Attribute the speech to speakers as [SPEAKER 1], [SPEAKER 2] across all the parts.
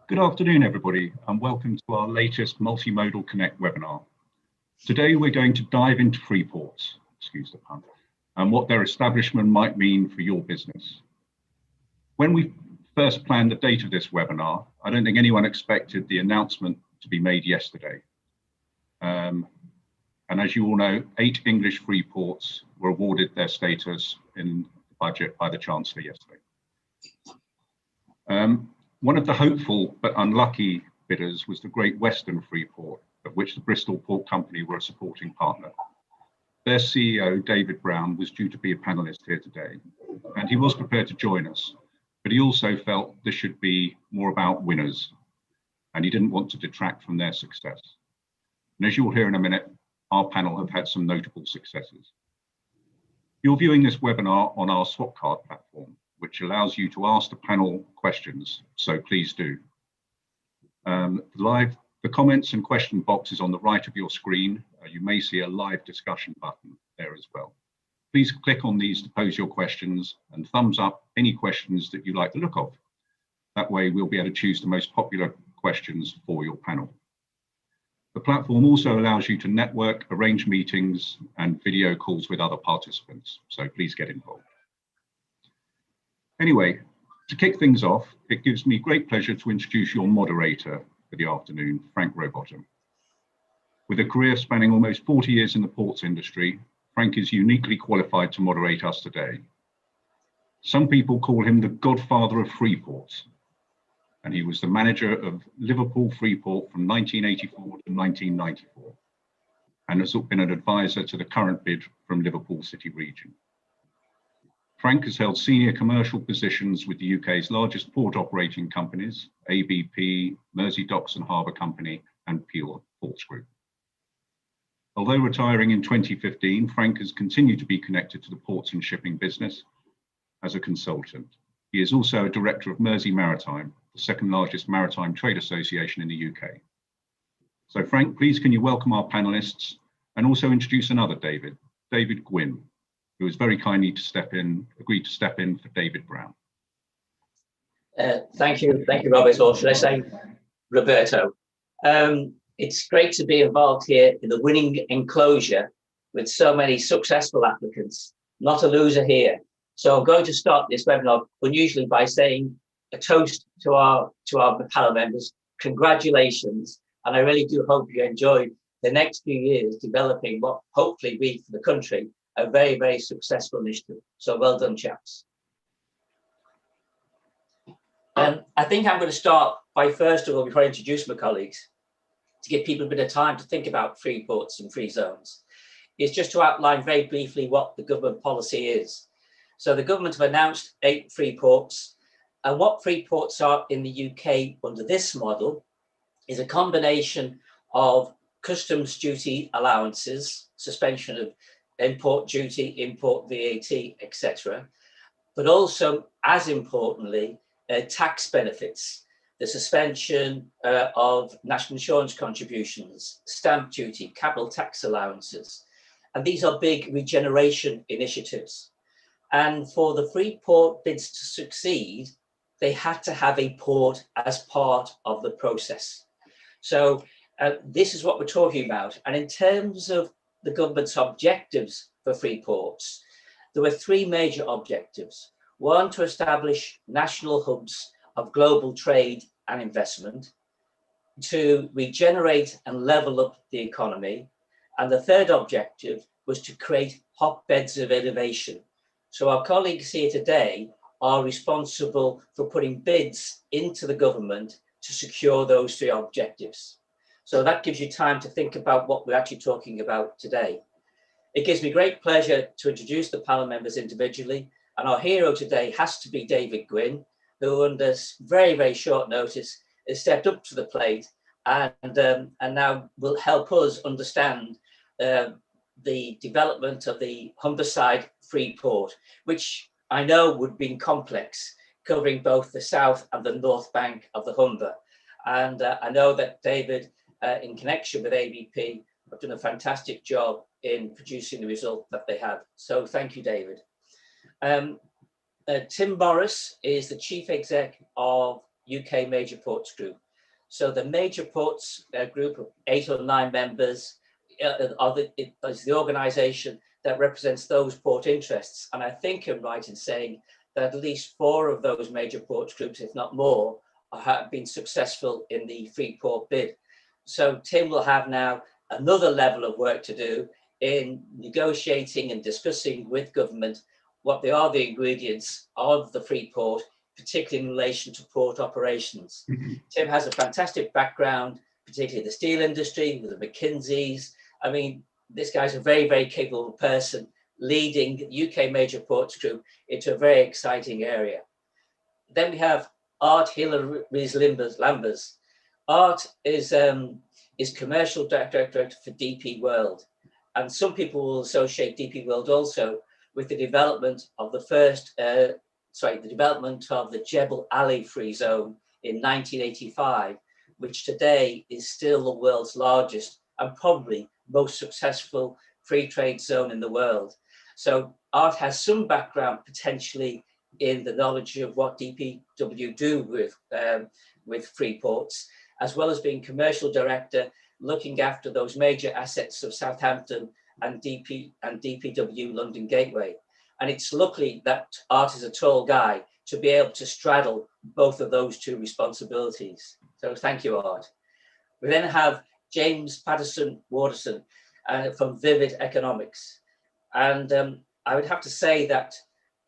[SPEAKER 1] Good afternoon, everybody, and welcome to our latest Multimodal Connect webinar. Today, we're going to dive into Freeports, excuse the pun, and what their establishment might mean for your business. When we first planned the date of this webinar, I don't think anyone expected the announcement to be made yesterday. And as you all know, 8 English Freeports were awarded their status in the budget by the Chancellor yesterday. One of the hopeful but unlucky bidders was the Great Western Freeport, of which the Bristol Port Company were a supporting partner. Their CEO, David Brown, was due to be a panelist here today, and he was prepared to join us, but he also felt this should be more about winners, and he didn't want to detract from their success. And as you'll hear in a minute, our panel have had some notable successes. You're viewing this webinar on our swap card platform, which allows you to ask the panel questions, so please do. The comments and question box is on the right of your screen. You may see a live discussion button there as well. Please click on these to pose your questions and thumbs up any questions that you like the look of. That way we'll be able to choose the most popular questions for your panel. The platform also allows you to network, arrange meetings and video calls with other participants, so please get involved. Anyway, to kick things off, it gives me great pleasure to introduce your moderator for the afternoon, Frank Rowbottom. With a career spanning almost 40 years in the ports industry, Frank is uniquely qualified to moderate us today. Some people call him the godfather of Freeports, and he was the manager of Liverpool Freeport from 1984 to 1994, and has been an advisor to the current bid from Liverpool City Region. Frank has held senior commercial positions with the UK's largest port operating companies, ABP, Mersey Docks and Harbour Company, and Peel Ports Group. Although retiring in 2015, Frank has continued to be connected to the ports and shipping business as a consultant. He is also a director of Mersey Maritime, the second largest maritime trade association in the UK. So Frank, please can you welcome our panelists and also introduce another David, David Gwynn, who was very kindly agreed to step in for David Brown.
[SPEAKER 2] Thank you, Robert, or should I say Roberto. It's great to be involved here in the winning enclosure with so many successful applicants, not a loser here. So I'm going to start this webinar unusually by saying a toast to our panel members. Congratulations, and I really do hope you enjoy the next few years developing what hopefully be for the country a very, very successful initiative. So well done, chaps. I think I'm going to start by, first of all, before I introduce my colleagues, to give people a bit of time to think about free ports and free zones, is just to outline very briefly what the government policy is. So the government have announced 8 free ports, and what free ports are in the UK under this model is a combination of customs duty allowances, suspension of import duty, import VAT, etc. But also, as importantly, tax benefits, the suspension of national insurance contributions, stamp duty, capital tax allowances. And these are big regeneration initiatives. And for the free port bids to succeed, they had to have a port as part of the process. So this is what we're talking about. And in terms of the government's objectives for free ports, there were 3 major objectives. One, to establish national hubs of global trade and investment, to regenerate and level up the economy. And the third objective was to create hotbeds of innovation. So our colleagues here today are responsible for putting bids into the government to secure those 3 objectives. So that gives you time to think about what we're actually talking about today. It gives me great pleasure to introduce the panel members individually. And our hero today has to be David Gwynn, who under very, very short notice has stepped up to the plate and now will help us understand the development of the Humberside Freeport, which I know would be complex, covering both the south and the north bank of the Humber. And I know that David, in connection with ABP, have done a fantastic job in producing the result that they have. So thank you, David. Tim Morris is the Chief Exec of UK Major Ports Group. So the Major Ports Group of 8 or 9 members is the organisation that represents those port interests. And I think I'm right in saying that at least 4 of those major ports groups, if not more, have been successful in the Freeport bid. So Tim will have now another level of work to do in negotiating and discussing with government what they are the ingredients of the Freeport, particularly in relation to port operations. Tim has a fantastic background, particularly the steel industry, with the McKinseys. I mean, this guy's a very, very capable person leading the UK Major Ports Group into a very exciting area. Then we have Art Hiller-Lambers. Art is commercial director for DP World. And some people will associate DP World also with the development of the development of the Jebel Ali Free Zone in 1985, which today is still the world's largest and probably most successful free trade zone in the world. So Art has some background potentially in the knowledge of what DPW do with Freeports, as well as being commercial director, looking after those major assets of Southampton and DPW London Gateway. And it's lucky that Art is a tall guy to be able to straddle both of those 2 responsibilities. So thank you, Art. We then have James Patterson-Waterson from Vivid Economics. And I would have to say that,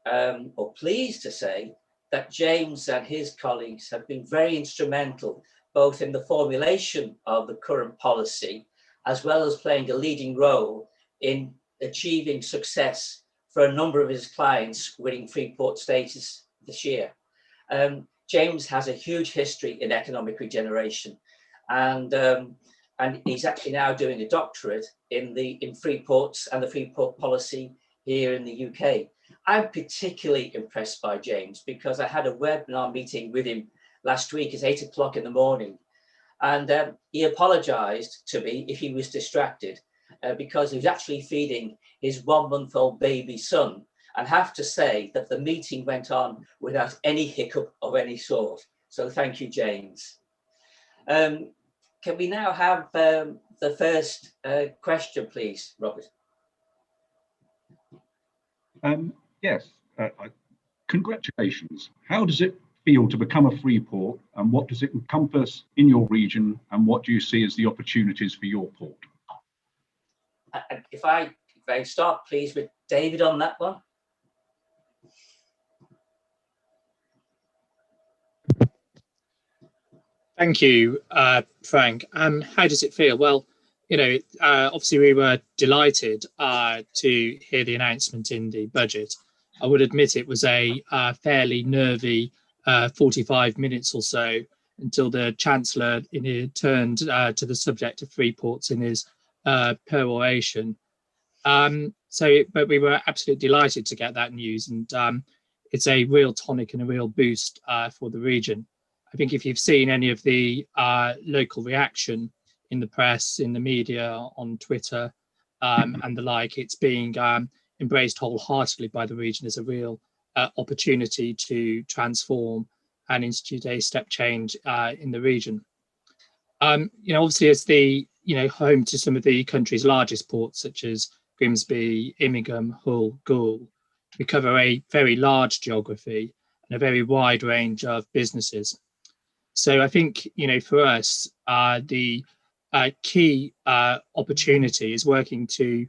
[SPEAKER 2] or pleased to say, that James and his colleagues have been very instrumental both in the formulation of the current policy, as well as playing a leading role in achieving success for a number of his clients winning Freeport status this year. James has a huge history in economic regeneration, and he's actually now doing a doctorate in Freeports and the Freeport policy here in the UK. I'm particularly impressed by James because I had a webinar meeting with him last week at 8 o'clock in the morning. And he apologized to me if he was distracted because he was actually feeding his 1-month-old baby son. And have to say that the meeting went on without any hiccup of any sort. So thank you, James. Can we now have the first question, please, Robert?
[SPEAKER 1] Yes, congratulations. How does it feel to become a free port, and what does it encompass in your region, and what do you see as the opportunities for your port?
[SPEAKER 2] If I start, please, with David on that one.
[SPEAKER 3] Thank you, Frank. How does it feel? Well, obviously we were delighted to hear the announcement in the budget. I would admit it was a fairly nervy 45 minutes or so until the Chancellor turned to the subject of free ports in his peroration. But we were absolutely delighted to get that news, and it's a real tonic and a real boost for the region. I think if you've seen any of the local reaction in the press, in the media, on Twitter, and the like, it's being embraced wholeheartedly by the region as a real opportunity to transform and institute a step change in the region. Obviously, as the home to some of the country's largest ports, such as Grimsby, Immingham, Hull, Goole, we cover a very large geography and a very wide range of businesses. So I think, for us, the key opportunity is working to,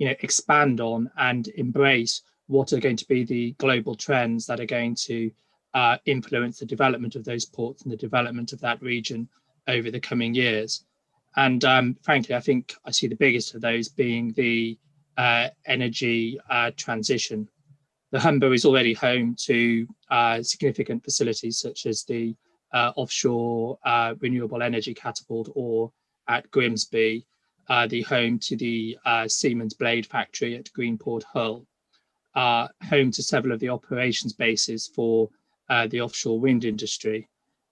[SPEAKER 3] expand on and embrace what are going to be the global trends that are going to influence the development of those ports and the development of that region over the coming years. And frankly, I think I see the biggest of those being the energy transition. The Humber is already home to significant facilities such as the offshore renewable energy catapult, or at Grimsby, the home to the Siemens blade factory at Greenport Hull, home to several of the operations bases for the offshore wind industry.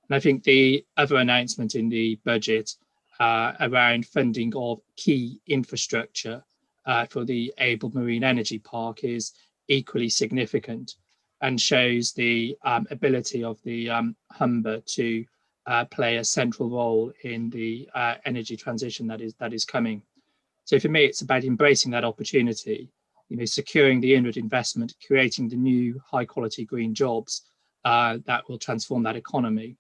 [SPEAKER 3] And I think the other announcement in the budget around funding of key infrastructure for the Able Marine Energy Park is equally significant. and shows the ability of the Humber to play a central role in the energy transition that is coming. So for me, it's about embracing that opportunity, securing the inward investment, creating the new high quality green jobs that will transform that economy,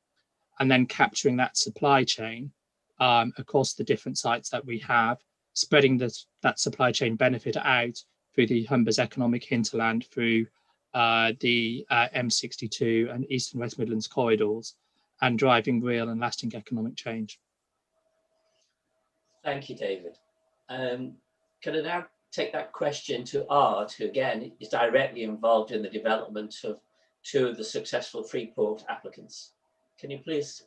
[SPEAKER 3] and then capturing that supply chain across the different sites that we have, spreading that supply chain benefit out through the Humber's economic hinterland, through the M62 and East and West Midlands corridors, and driving real and lasting economic change.
[SPEAKER 2] Thank you, David. Can I now take that question to Ard, who again is directly involved in the development of two of the successful Freeport applicants. Can you please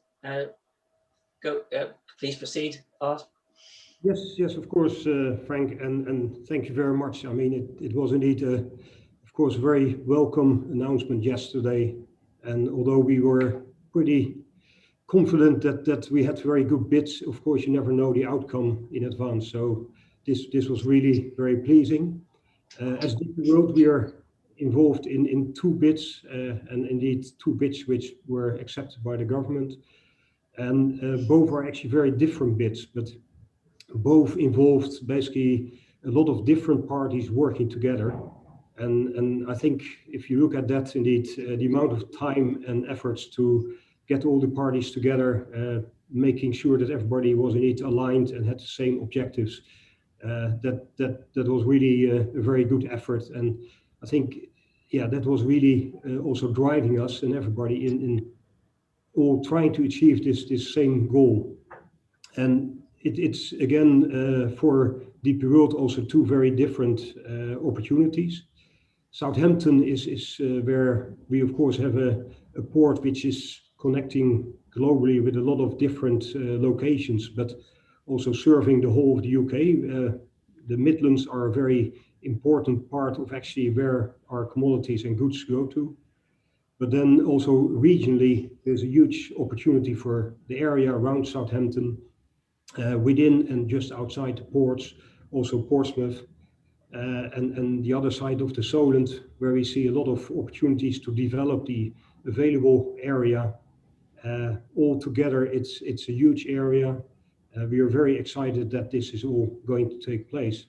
[SPEAKER 2] please proceed, Ard?
[SPEAKER 4] Yes, of course, Frank, and thank you very much. I mean, it was indeed, of course, a very welcome announcement yesterday. And although we were pretty confident that we had very good bids, of course, you never know the outcome in advance. So this was really very pleasing. As DP World, we are involved in two bids, and indeed two bids which were accepted by the government. And both are actually very different bids, but both involved basically a lot of different parties working together. And I think if you look at that, indeed, the amount of time and efforts to get all the parties together, making sure that everybody was indeed aligned and had the same objectives, that was really a very good effort. And I think, yeah, that was really also driving us and everybody in all trying to achieve this same goal. And it's again, for DP World, also two very different opportunities. Southampton is where we, of course, have a port which is connecting globally with a lot of different locations, but also serving the whole of the UK. The Midlands are a very important part of actually where our commodities and goods go to. But then also regionally, there's a huge opportunity for the area around Southampton, within and just outside the ports, also Portsmouth, and the other side of the Solent, where we see a lot of opportunities to develop the available area. All together, it's a huge area. We are very excited that this is all going to take place.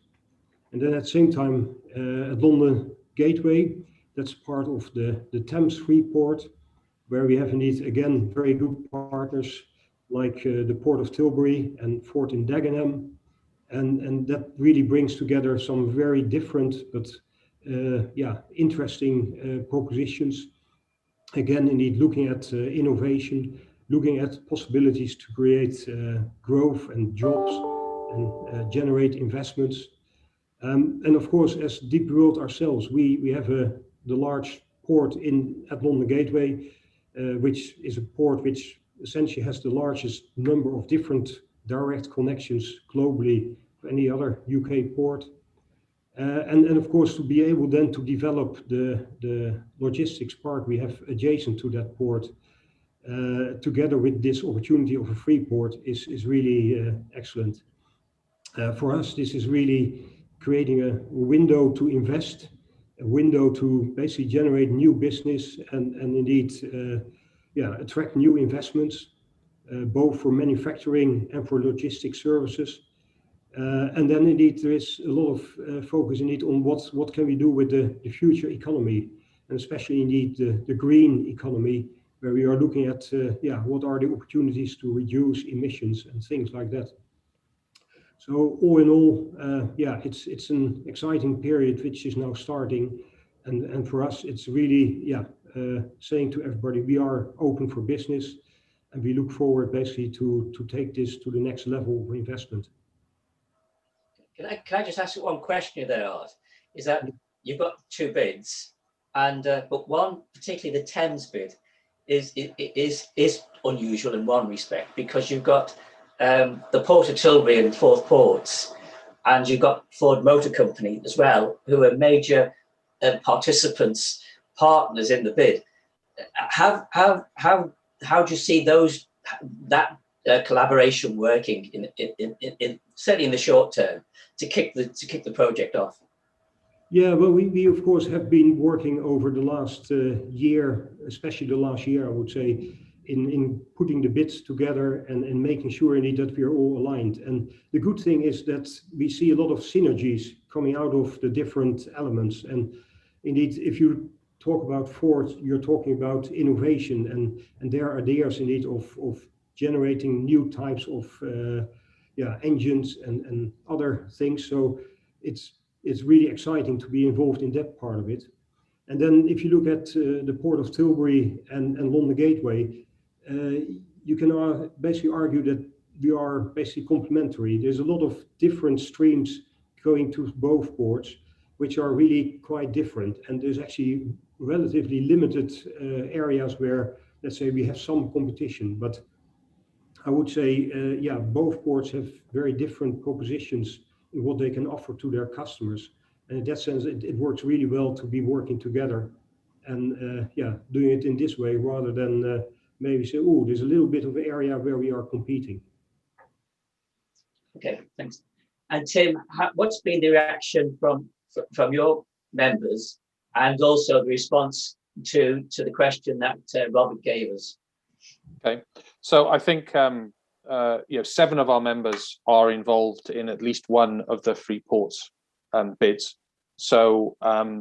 [SPEAKER 4] And then at the same time, at London Gateway, that's part of the Thames Freeport, where we have indeed, again, very good partners like the Port of Tilbury and Fort in Dagenham. And that really brings together some very different but interesting propositions. Again, indeed, looking at innovation, looking at possibilities to create growth and jobs and generate investments. And of course, as DP World ourselves, we have the large port at London Gateway, which is a port which essentially has the largest number of different direct connections globally to any other UK port. And of course, to be able then to develop the logistics park we have adjacent to that port, together with this opportunity of a free port is really excellent. For us, this is really creating a window to invest, a window to basically generate new business and indeed attract new investments, both for manufacturing and for logistics services. And then indeed there is a lot of focus indeed on what can we do with the future economy, and especially indeed the green economy, where we are looking at what are the opportunities to reduce emissions and things like that. So all in all, it's an exciting period which is now starting, and for us it's really saying to everybody we are open for business, and we look forward basically to take this to the next level of investment.
[SPEAKER 2] Can I just ask you one question there, Art? Is that you've got two bids, and but one, particularly the Thames bid, is unusual in one respect, because you've got the Port of Tilbury and Forth Ports, and you've got Ford Motor Company as well, who are major participants, partners in the bid. How do you see that collaboration working in certainly in the short term to kick the project off?
[SPEAKER 4] Yeah, well, we of course have been working over the last year, especially the last year, I would say, in putting the bits together and making sure indeed that we are all aligned. And the good thing is that we see a lot of synergies coming out of the different elements. And indeed, if you talk about Ford, you're talking about innovation, and there are ideas indeed of generating new types of engines and other things. So it's really exciting to be involved in that part of it. And then if you look at the Port of Tilbury and London Gateway, you can basically argue that we are basically complementary. There's a lot of different streams going to both ports, which are really quite different. And there's actually relatively limited areas where, let's say, we have some competition. But I would say, both ports have very different propositions in what they can offer to their customers. And in that sense, it works really well to be working together and doing it in this way rather than maybe say, oh, there's a little bit of area where we are competing.
[SPEAKER 2] Okay, thanks. And Tim, what's been the reaction from your members, and also the response to the question that Robert gave us?
[SPEAKER 5] Okay, so I think 7 of our members are involved in at least one of the Freeports bids. So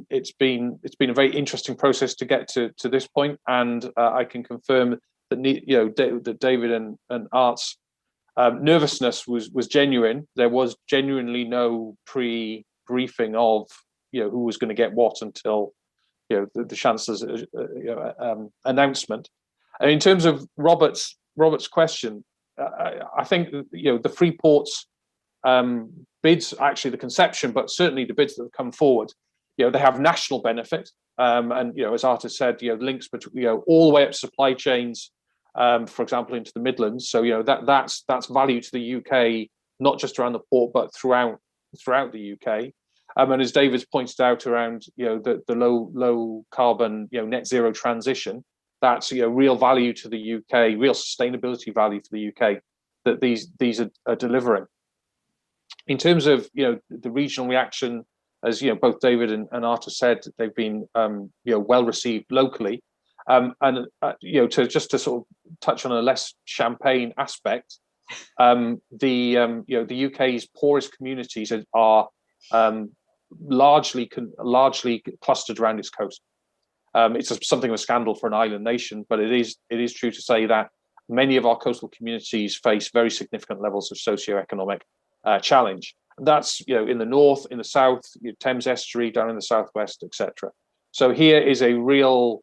[SPEAKER 5] it's been a very interesting process to get to this point, and I can confirm that that David and Art's nervousness was genuine. There was genuinely no pre-briefing of who was going to get what until the Chancellor's announcement. And in terms of Robert's question, I think the Freeports bids, actually the conception, but certainly the bids that have come forward, they have national benefit, and as Art has said, links between all the way up supply chains, for example, into the Midlands. So that's value to the UK, not just around the port, but throughout the UK. And as David's pointed out around the low carbon net zero transition, that's real value to the UK, real sustainability value to the UK that these are delivering. In terms of the regional reaction, as both David and Arta said, they've been well received locally, and to sort of touch on a less champagne aspect, the UK's poorest communities are largely clustered around its coast. It's something of a scandal for an island nation, but it is true to say that many of our coastal communities face very significant levels of socioeconomic challenge. That's in the north, in the south, Thames Estuary, down in the southwest, etc. So here is a real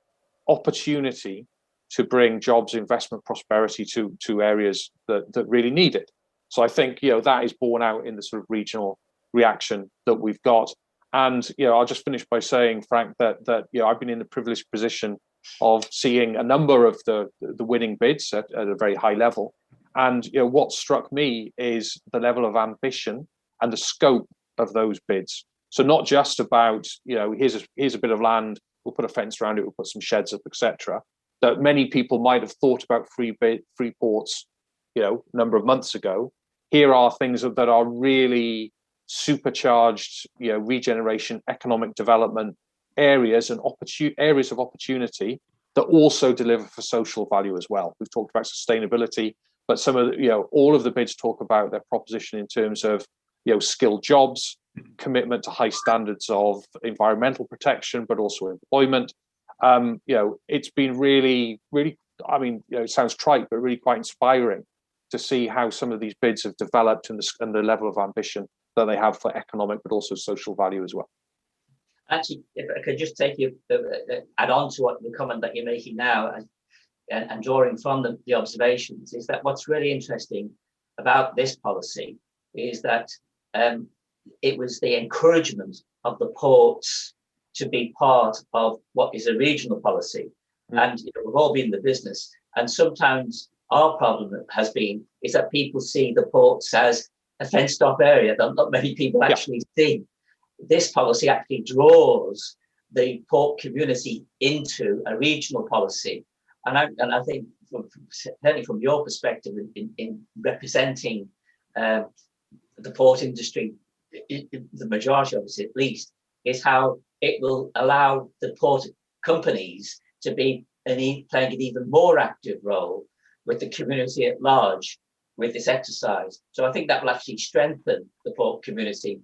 [SPEAKER 5] opportunity to bring jobs, investment, prosperity to areas that really need it. So I think that is borne out in the sort of regional reaction that we've got. And I'll just finish by saying, Frank, that I've been in the privileged position of seeing a number of the winning bids at a very high level. And what struck me is the level of ambition and the scope of those bids. So not just about here's a bit of land, we'll put a fence around it, we'll put some sheds up, etc. That many people might have thought about Freeports, a number of months ago. Here are things that are really supercharged, regeneration, economic development areas and areas of opportunity that also deliver for social value as well. We've talked about sustainability, but some of all of the bids talk about their proposition in terms of skilled jobs, commitment to high standards of environmental protection, but also employment. It's been really, really, it sounds trite, but really quite inspiring to see how some of these bids have developed and the level of ambition that they have for economic, but also social value as well.
[SPEAKER 2] Actually, if I could just take you, add on to what the comment that you're making now, and drawing from the observations, is that what's really interesting about this policy is that it was the encouragement of the ports to be part of what is a regional policy. And we've all been in the business, and sometimes our problem is that people see the ports as a fenced off area that not many people actually see. This policy actually draws the port community into a regional policy. And I think, certainly from your perspective in representing the port industry, the majority of us at least, is how it will allow the port companies to be playing an even more active role with the community at large with this exercise. So I think that will actually strengthen the port community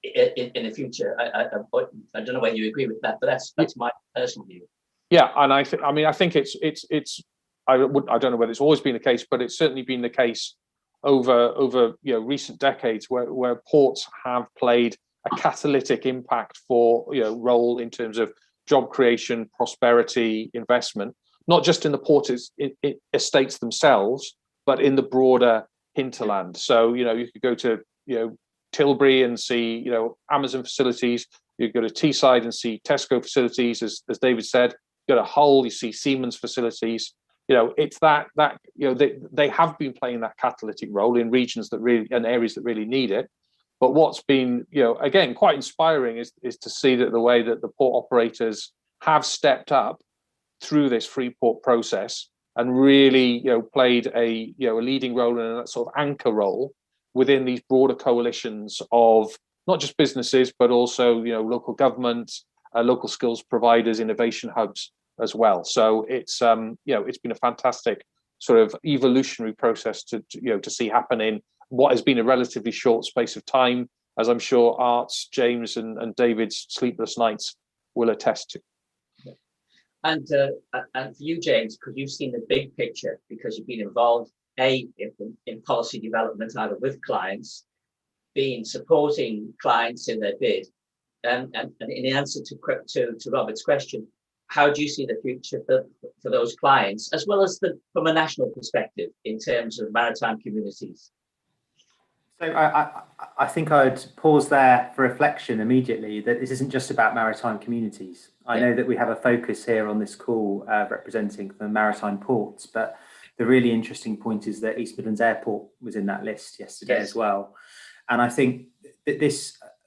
[SPEAKER 2] in the future. I don't know whether you agree with that, but that's my personal view.
[SPEAKER 5] Yeah, and I think I don't know whether it's always been the case, but it's certainly been the case over recent decades where ports have played a catalytic impact for role in terms of job creation, prosperity, investment, not just in the port estates themselves, but in the broader hinterland. So you could go to Tilbury and see Amazon facilities. You could go to Teesside and see Tesco facilities, as David said. You go to Hull, you see Siemens facilities. It's that they have been playing that catalytic role in regions that really and areas that really need it. But what's been again quite inspiring is to see that the way that the port operators have stepped up through this Freeport process and really played a leading role and a sort of anchor role within these broader coalitions of not just businesses but also local government, local skills providers, innovation hubs as well. So it's been a fantastic sort of evolutionary process to see happen in what has been a relatively short space of time, as I'm sure Art's, James and David's sleepless nights will attest to.
[SPEAKER 2] And for you, James, because you've seen the big picture, because you've been involved in policy development either with clients, being supporting clients in their bid, and in answer to Robert's question, how do you see the future for those clients, as well as from a national perspective in terms of maritime communities?
[SPEAKER 6] So I think I'd pause there for reflection immediately, that this isn't just about maritime communities. I know that we have a focus here on this call representing the maritime ports, but the really interesting point is that East Midlands Airport was in that list yesterday as well. And I think that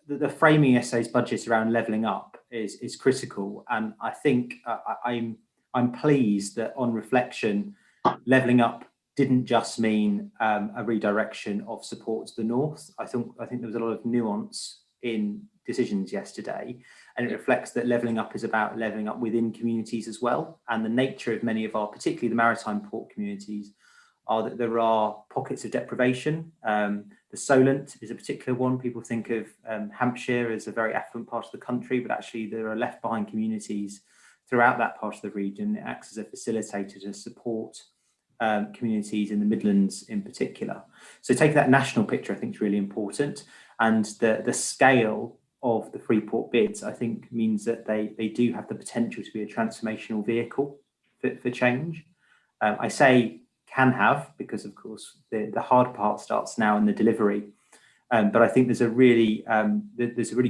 [SPEAKER 6] the framing yesterday's budget around levelling up is critical. And I think I'm pleased that on reflection, levelling up didn't just mean a redirection of support to the north. I think there was a lot of nuance in decisions yesterday, and it reflects that levelling up is about levelling up within communities as well. And the nature of many of our, particularly the maritime port communities, are that there are pockets of deprivation. The Solent is a particular one. People think of Hampshire as a very affluent part of the country, but actually there are left behind communities throughout that part of the region. It acts as a facilitator to support communities in the Midlands in particular. So taking that national picture, I think, is really important. And the scale of the Freeport bids, I think, means that they do have the potential to be a transformational vehicle for change. I say can have, because of course the hard part starts now in the delivery. But I think there's a really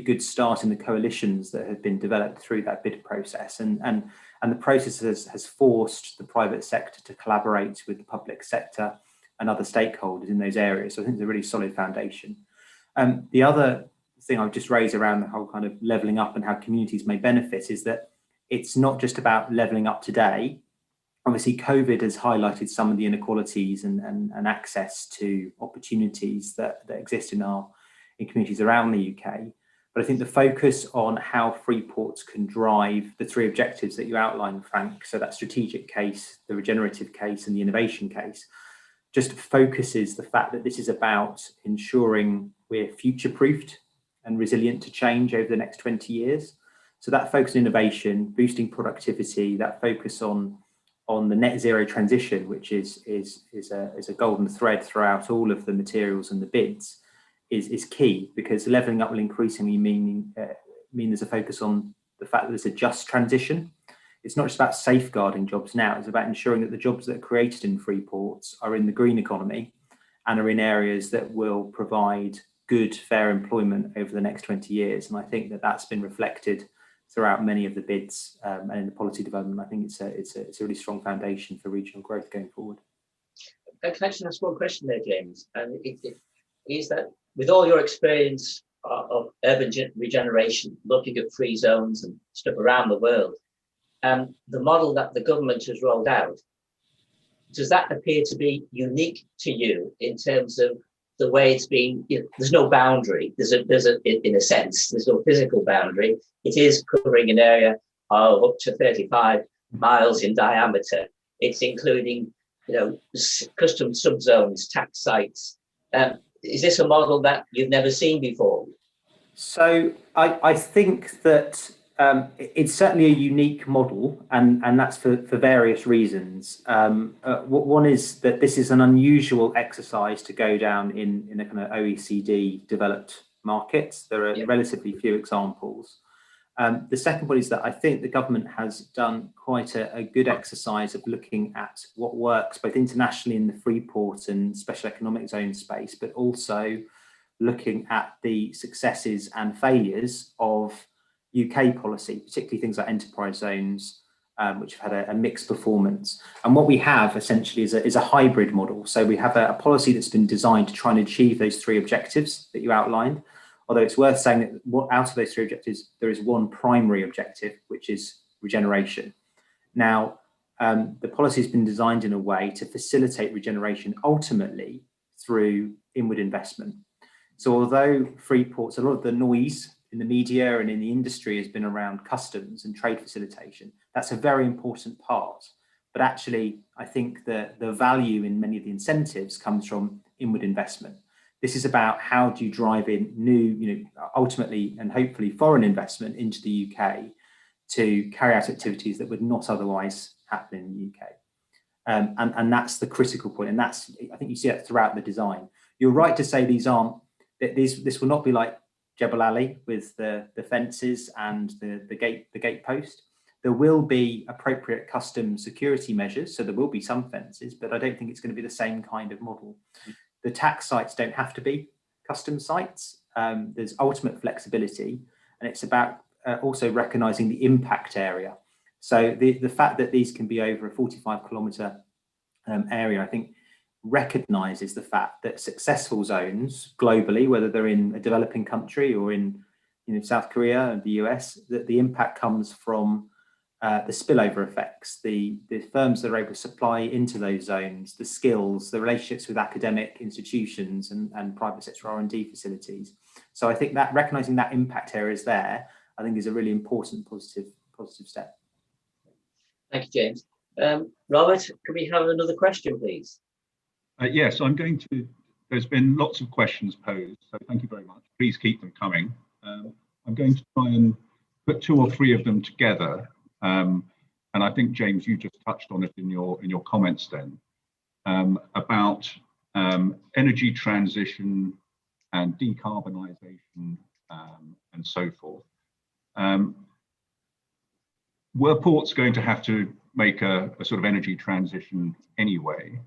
[SPEAKER 6] good start in the coalitions that have been developed through that bid process, and the process has forced the private sector to collaborate with the public sector and other stakeholders in those areas. So I think it's a really solid foundation. The other thing I would just raise around the whole kind of levelling up and how communities may benefit is that it's not just about levelling up today. Obviously, COVID has highlighted some of the inequalities and access to opportunities that exist in communities around the UK. But I think the focus on how Freeports can drive the three objectives that you outlined, Frank, so that strategic case, the regenerative case, and the innovation case, just focuses the fact that this is about ensuring we're future-proofed and resilient to change over the next 20 years. So that focus on innovation, boosting productivity, that focus on the net zero transition, which is a golden thread throughout all of the materials and the bids, is key, because levelling up will increasingly mean there's a focus on the fact that there's a just transition. It's not just about safeguarding jobs now, it's about ensuring that the jobs that are created in Freeports are in the green economy and are in areas that will provide good, fair employment over the next 20 years. And I think that that's been reflected throughout many of the bids and in the policy development. I think it's a really strong foundation for regional growth going forward.
[SPEAKER 2] Can I just ask one question there, James? And it is that with all your experience of urban regeneration, looking at free zones and stuff around the world, the model that the government has rolled out, does that appear to be unique to you in terms of the way it's been, there's no boundary. In a sense, there's no physical boundary. It is covering an area of up to 35 miles in diameter. It's including, custom subzones, tax sites. Is this a model that you've never seen before?
[SPEAKER 6] So I think that it's certainly a unique model, and that's for various reasons. One is that this is an unusual exercise to go down in a kind of OECD developed markets. There are relatively few examples. The second one is that I think the government has done quite a good exercise of looking at what works both internationally in the Freeport and special economic zone space, but also looking at the successes and failures of UK policy, particularly things like enterprise zones, which have had a mixed performance. And what we have essentially is a hybrid model. So we have a policy that's been designed to try and achieve those three objectives that you outlined. Although it's worth saying that out of those three objectives, there is one primary objective, which is regeneration. Now, the policy has been designed in a way to facilitate regeneration ultimately through inward investment. So although Freeports, a lot of the noise in the media and in the industry has been around customs and trade facilitation, that's a very important part. But actually, I think that the value in many of the incentives comes from inward investment. This is about how do you drive in new, ultimately and hopefully foreign investment into the UK to carry out activities that would not otherwise happen in the UK. And that's the critical point. And I think you see that throughout the design. You're right to say this will not be like Jebel Ali with the fences and the gate post. There will be appropriate custom security measures. So there will be some fences, but I don't think it's going to be the same kind of model. The tax sites don't have to be custom sites. There's ultimate flexibility, and it's about also recognizing the impact area. So the fact that these can be over a 45-kilometer area, I think, recognizes the fact that successful zones globally, whether they're in a developing country or in South Korea and the US, that the impact comes from the spillover effects, the firms that are able to supply into those zones, the skills, the relationships with academic institutions and private sector R&D facilities. So I think that recognizing that impact area is there, I think is a really important positive step.
[SPEAKER 2] Thank you, James. Robert, can we have another question, please?
[SPEAKER 1] Yes, there's been lots of questions posed, so thank you very much. Please keep them coming. I'm going to try and put two or three of them together. And I think, James, you just touched on it in your comments then, about energy transition and decarbonisation and so forth. Were ports going to have to make a sort of energy transition anyway?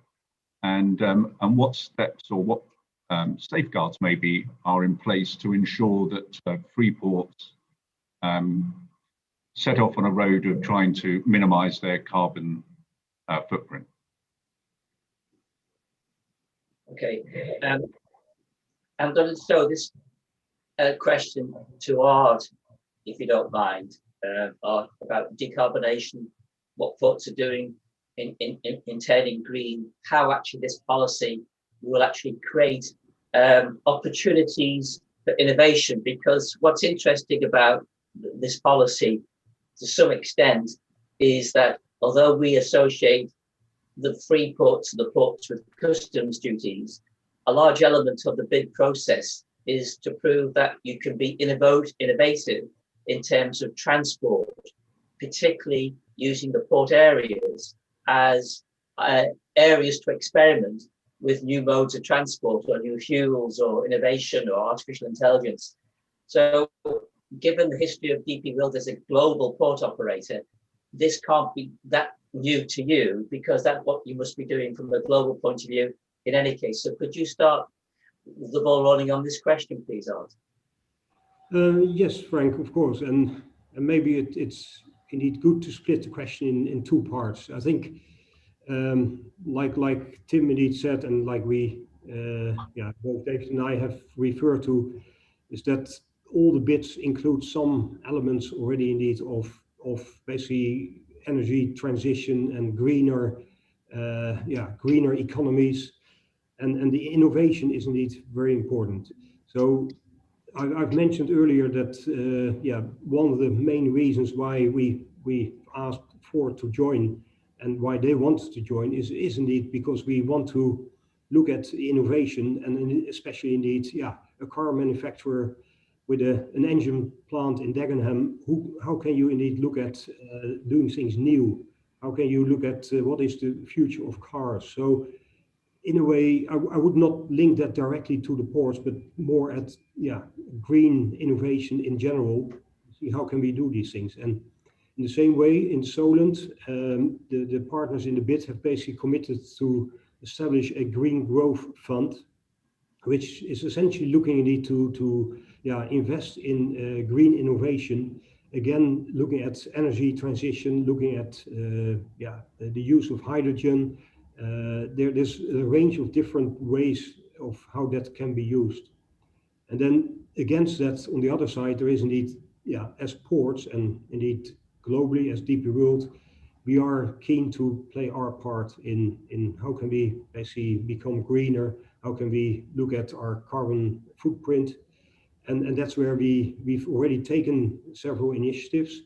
[SPEAKER 1] And what steps or what safeguards maybe are in place to ensure that Freeports set off on a road of trying to minimise their carbon footprint?
[SPEAKER 2] Okay, I'm going to throw this question to Ard, if you don't mind, about decarbonisation, what ports are doing in turning green, how actually this policy will actually create opportunities for innovation. Because what's interesting about this policy, to some extent, is that although we associate the Freeports and the ports with customs duties, a large element of the bid process is to prove that you can be innovative in terms of transport, particularly using the port areas as areas to experiment with new modes of transport or new fuels or innovation or artificial intelligence. So given the history of DP World as a global port operator, this can't be that new to you, because that's what you must be doing from a global point of view in any case. So could you start the ball rolling on this question, please, Art?
[SPEAKER 4] Yes, Frank, of course. And maybe it's indeed good to split the question in two parts. I think, like Tim indeed said, and like both David and I have referred to, is that all the bids include some elements already indeed of basically energy transition and greener economies. and the innovation is indeed very important. So I've mentioned earlier that one of the main reasons why we asked Ford to join and why they want to join is indeed because we want to look at innovation, and especially indeed a car manufacturer with an engine plant in Dagenham. How can you indeed look at doing things new? How can you look at what is the future of cars? So in a way, I would not link that directly to the ports, but more at green innovation in general. See how can we do these things. And in the same way, in Solent, the partners in the bid have basically committed to establish a green growth fund, which is essentially looking indeed to invest in green innovation. Again, looking at energy transition, looking at the use of hydrogen. There's a range of different ways of how that can be used. And then against that, on the other side, there is indeed, as ports and indeed globally as DP World, we are keen to play our part in how can we basically become greener, how can we look at our carbon footprint. And that's where we've already taken several initiatives.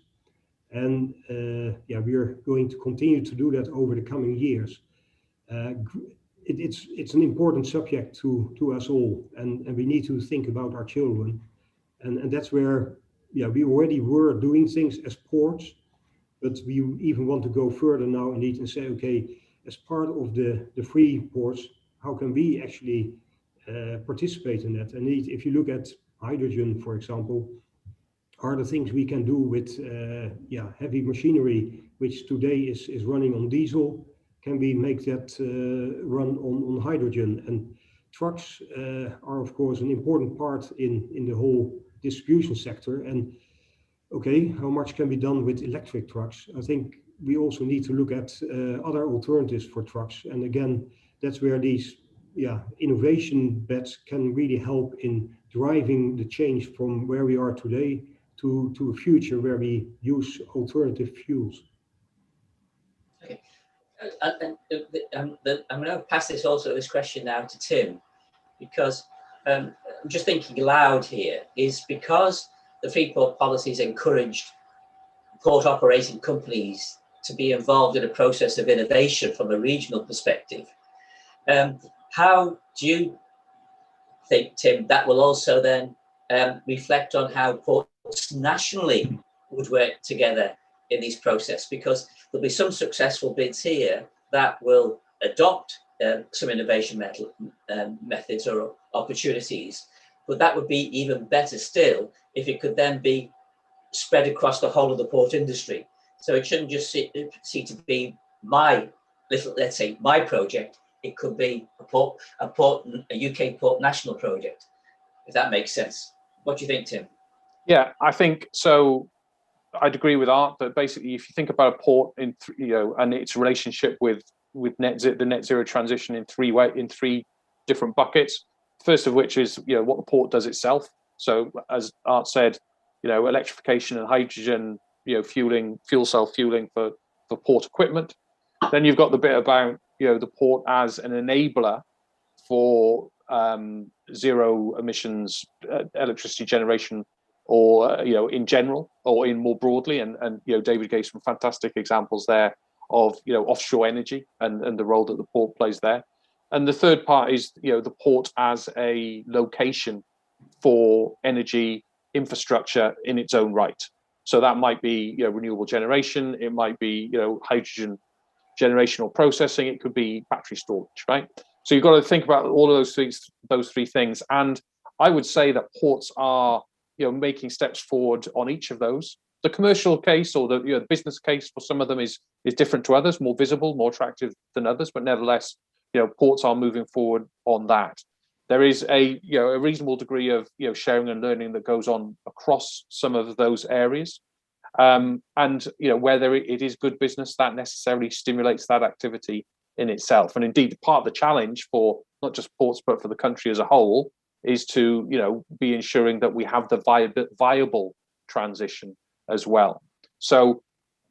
[SPEAKER 4] And we are going to continue to do that over the coming years. It's an important subject to us all, and we need to think about our children. And that's where we already were doing things as ports, but we even want to go further now indeed and say, okay, as part of the free ports, how can we actually participate in that? And if you look at hydrogen, for example, are the things we can do with heavy machinery, which today is running on diesel. Can we make that run on hydrogen? And trucks are, of course, an important part in the whole distribution sector. And okay, how much can be done with electric trucks? I think we also need to look at other alternatives for trucks. And again, that's where these innovation bets can really help in driving the change from where we are today to a future where we use alternative fuels.
[SPEAKER 2] Okay. I'm going to pass this question now to Tim, because I'm just thinking aloud here, is because the Freeport policies encouraged port operating companies to be involved in a process of innovation from a regional perspective. How do you think, Tim, that will also then reflect on how ports nationally would work together in these processes? Because there'll be some successful bids here that will adopt some innovation methods or opportunities, but that would be even better still if it could then be spread across the whole of the port industry. So it shouldn't just see to be my little, let's say, my project. It could be a UK port national project, if that makes sense. What do you think, Tim?
[SPEAKER 5] Yeah, I think so. I'd agree with Art that basically, if you think about a port and its relationship with the net zero transition in three different buckets. First of which is what the port does itself. So as Art said, electrification and hydrogen, fuel cell fueling for port equipment. Then you've got the bit about the port as an enabler for zero emissions electricity generation, or in general, or in more broadly. And David gave some fantastic examples there of offshore energy and the role that the port plays there. And the third part is the port as a location for energy infrastructure in its own right. So that might be renewable generation, it might be hydrogen generation or processing, it could be battery storage, right? So you've got to think about all of those three things. And I would say that ports are making steps forward on each of those. The commercial case or the business case for some of them is different to others, more visible, more attractive than others, but nevertheless, ports are moving forward on that. There is a reasonable degree of sharing and learning that goes on across some of those areas, and whether it is good business, that necessarily stimulates that activity in itself. And indeed, part of the challenge for not just ports but for the country as a whole is to be ensuring that we have the viable transition as well. So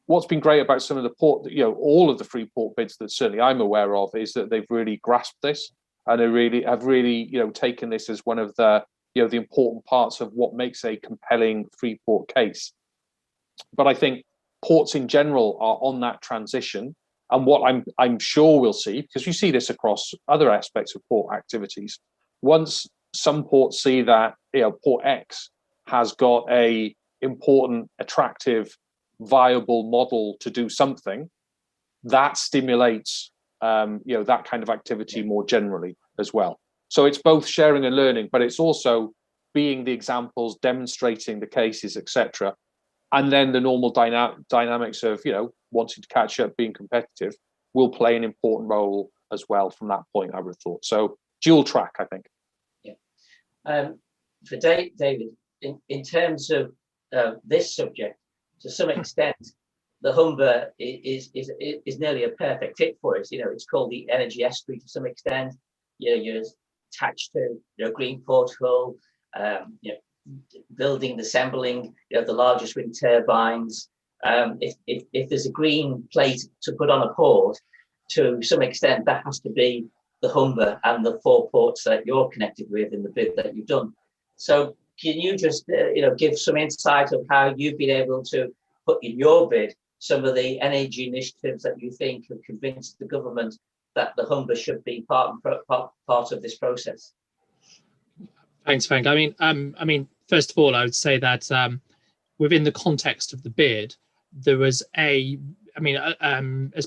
[SPEAKER 5] what's been great about some of the port, all of the free port bids that certainly I'm aware of, is that they've really grasped this. and have really taken this as one of the the important parts of what makes a compelling Freeport case. But I think ports in general are on that transition, and what I'm sure we'll see, because you see this across other aspects of port activities, once some ports see that Port X has got a important, attractive, viable model to do something, that stimulates that kind of activity more generally as well. So it's both sharing and learning, but it's also being the examples, demonstrating the cases, etc. And then the normal dynamics of wanting to catch up, being competitive, will play an important role as well from that point, I would have thought. So dual track, I think.
[SPEAKER 2] Yeah. For David, in terms of this subject, to some extent, the Humber is nearly a perfect fit for us. It's called the energy estuary to some extent. You're attached to green port hull, building and assembling the largest wind turbines. If there's a green plate to put on a port, to some extent that has to be the Humber and the 4 ports that you're connected with in the bid that you've done. So can you just give some insight of how you've been able to put in your bid some of the energy initiatives that you think have convinced the government that the Humber should be part of this process?
[SPEAKER 3] Thanks, Frank. I mean, first of all, I would say that within the context of the bid, there was as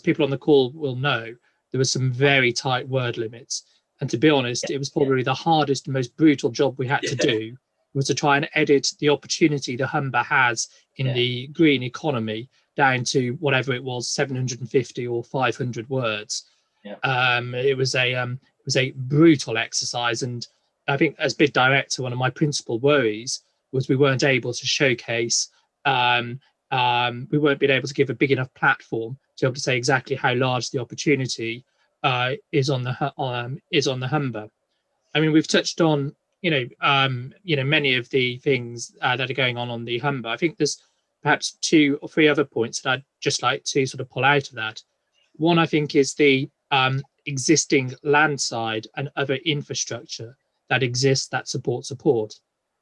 [SPEAKER 3] people on the call will know, there was some very tight word limits. And to be honest, it was probably the hardest and most brutal job we had to do, was to try and edit the opportunity the Humber has in the green economy down to whatever it was, 750 or 500 words. It was a brutal exercise, and I think as bid director, one of my principal worries was we weren't able to showcase, we weren't being able to give a big enough platform to be able to say exactly how large the opportunity is on the Humber. I mean, we've touched on many of the things that are going on the Humber. I think there's perhaps 2 or 3 other points that I'd just like to sort of pull out of that. One, I think, is the existing landside and other infrastructure that exists that supports a port.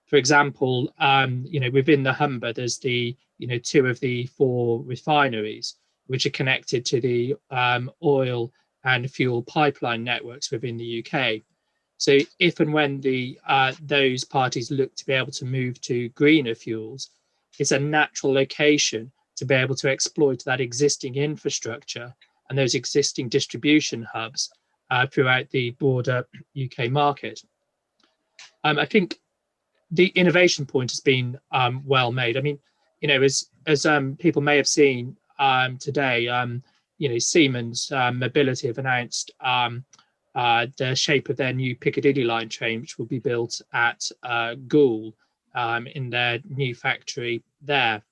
[SPEAKER 3] For example, within the Humber, there's the 2 of the 4 refineries which are connected to the oil and fuel pipeline networks within the UK. So if and when those parties look to be able to move to greener fuels, it's a natural location to be able to exploit that existing infrastructure and those existing distribution hubs throughout the broader UK market. I think the innovation point has been well made. I mean, as people may have seen today, Siemens Mobility have announced the shape of their new Piccadilly line train, which will be built at Goole in their new factory there.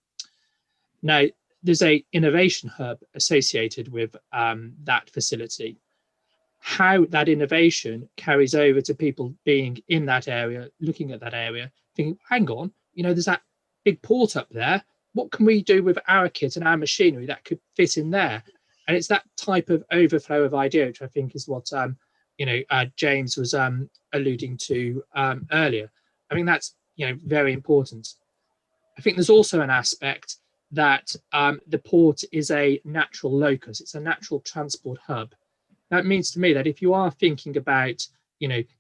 [SPEAKER 3] Now, there's a innovation hub associated with that facility. How that innovation carries over to people being in that area, looking at that area, thinking, hang on, there's that big port up there. What can we do with our kit and our machinery that could fit in there? And it's that type of overflow of idea, which I think is what James was alluding to earlier. I think that's very important. I think there's also an aspect that the port is a natural locus. It's a natural transport hub. That means to me that if you are thinking about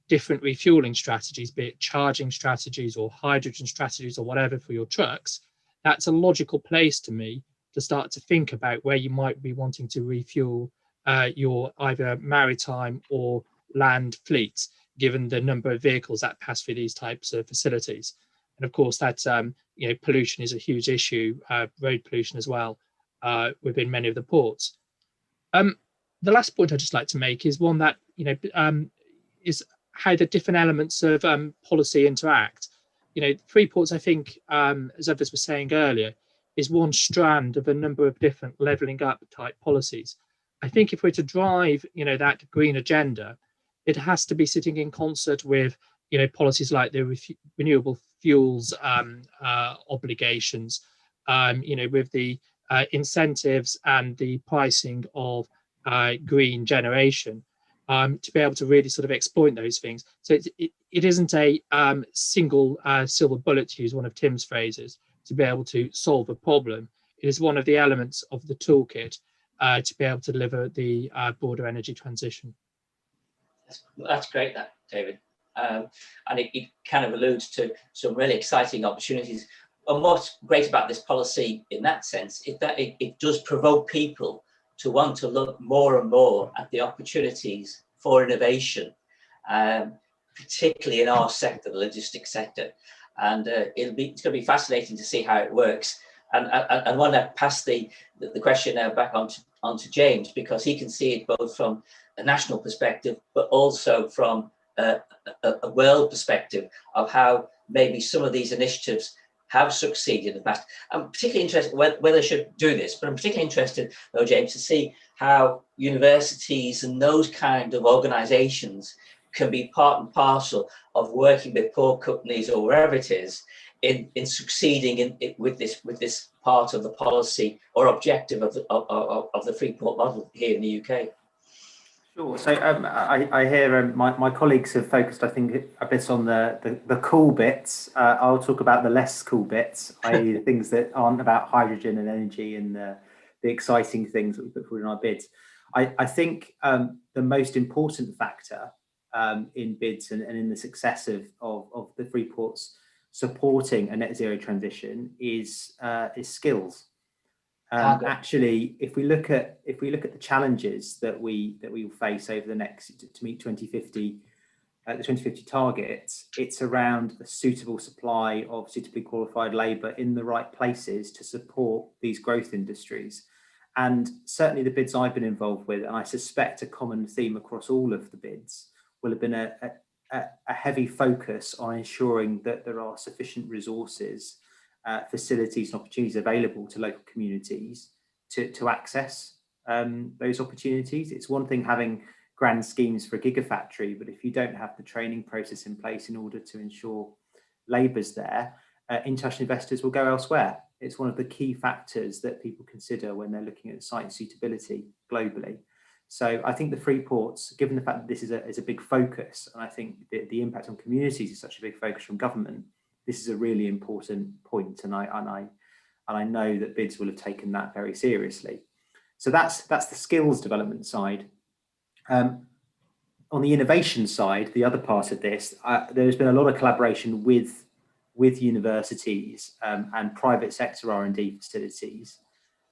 [SPEAKER 3] different refueling strategies, be it charging strategies or hydrogen strategies or whatever for your trucks, that's a logical place to me to start to think about where you might be wanting to refuel your either maritime or land fleets, given the number of vehicles that pass through these types of facilities. And of course, that's pollution is a huge issue, road pollution as well, within many of the ports. The last point I'd just like to make is one that is how the different elements of policy interact. Freeports, I think, as others were saying earlier, is one strand of a number of different levelling up type policies. I think if we're to drive, that green agenda, it has to be sitting in concert with, policies like the renewable fuels obligations, with the incentives and the pricing of green generation. to be able to really sort of exploit those things. So it isn't a single silver bullet, to use one of Tim's phrases, to be able to solve a problem. It is one of the elements of the toolkit to be able to deliver the broader energy transition.
[SPEAKER 2] That's great, that, David. And it kind of alludes to some really exciting opportunities. And what's great about this policy in that sense is that it does provoke people to want to look more and more at the opportunities for innovation, particularly in our sector, the logistics sector. And it's going to be fascinating to see how it works. And I want to pass the question now back onto James, because he can see it both from a national perspective, but also from a world perspective of how maybe some of these initiatives have succeeded in the past. I'm particularly interested whether I should do this, but I'm particularly interested, though, James, to see how universities and those kind of organisations can be part and parcel of working with port companies or wherever it is in succeeding with this part of the policy or objective of the Freeport model here in the UK.
[SPEAKER 6] Sure. So I hear my colleagues have focused, I think, a bit on the cool bits. I'll talk about the less cool bits, i.e. the things that aren't about hydrogen and energy and the exciting things that we put forward in our bids. I think the most important factor in bids and in the success of the Freeports supporting a net zero transition is skills. Actually, if we look at the challenges that we will face over the next to meet 2050, the 2050 targets, it's around a suitable supply of suitably qualified labour in the right places to support these growth industries. And certainly the bids I've been involved with, and I suspect a common theme across all of the bids, will have been a heavy focus on ensuring that there are sufficient resources, facilities and opportunities available to local communities to access those opportunities. It's one thing having grand schemes for a gigafactory, but if you don't have the training process in place in order to ensure labour's there, international investors will go elsewhere. It's one of the key factors that people consider when they're looking at site suitability globally. So I think the Freeports, given the fact that this is a big focus, and I think the impact on communities is such a big focus from government, this is a really important point, and I know that bids will have taken that very seriously. So that's the skills development side. On the innovation side, the other part of this, there's been a lot of collaboration with universities and private sector R&D facilities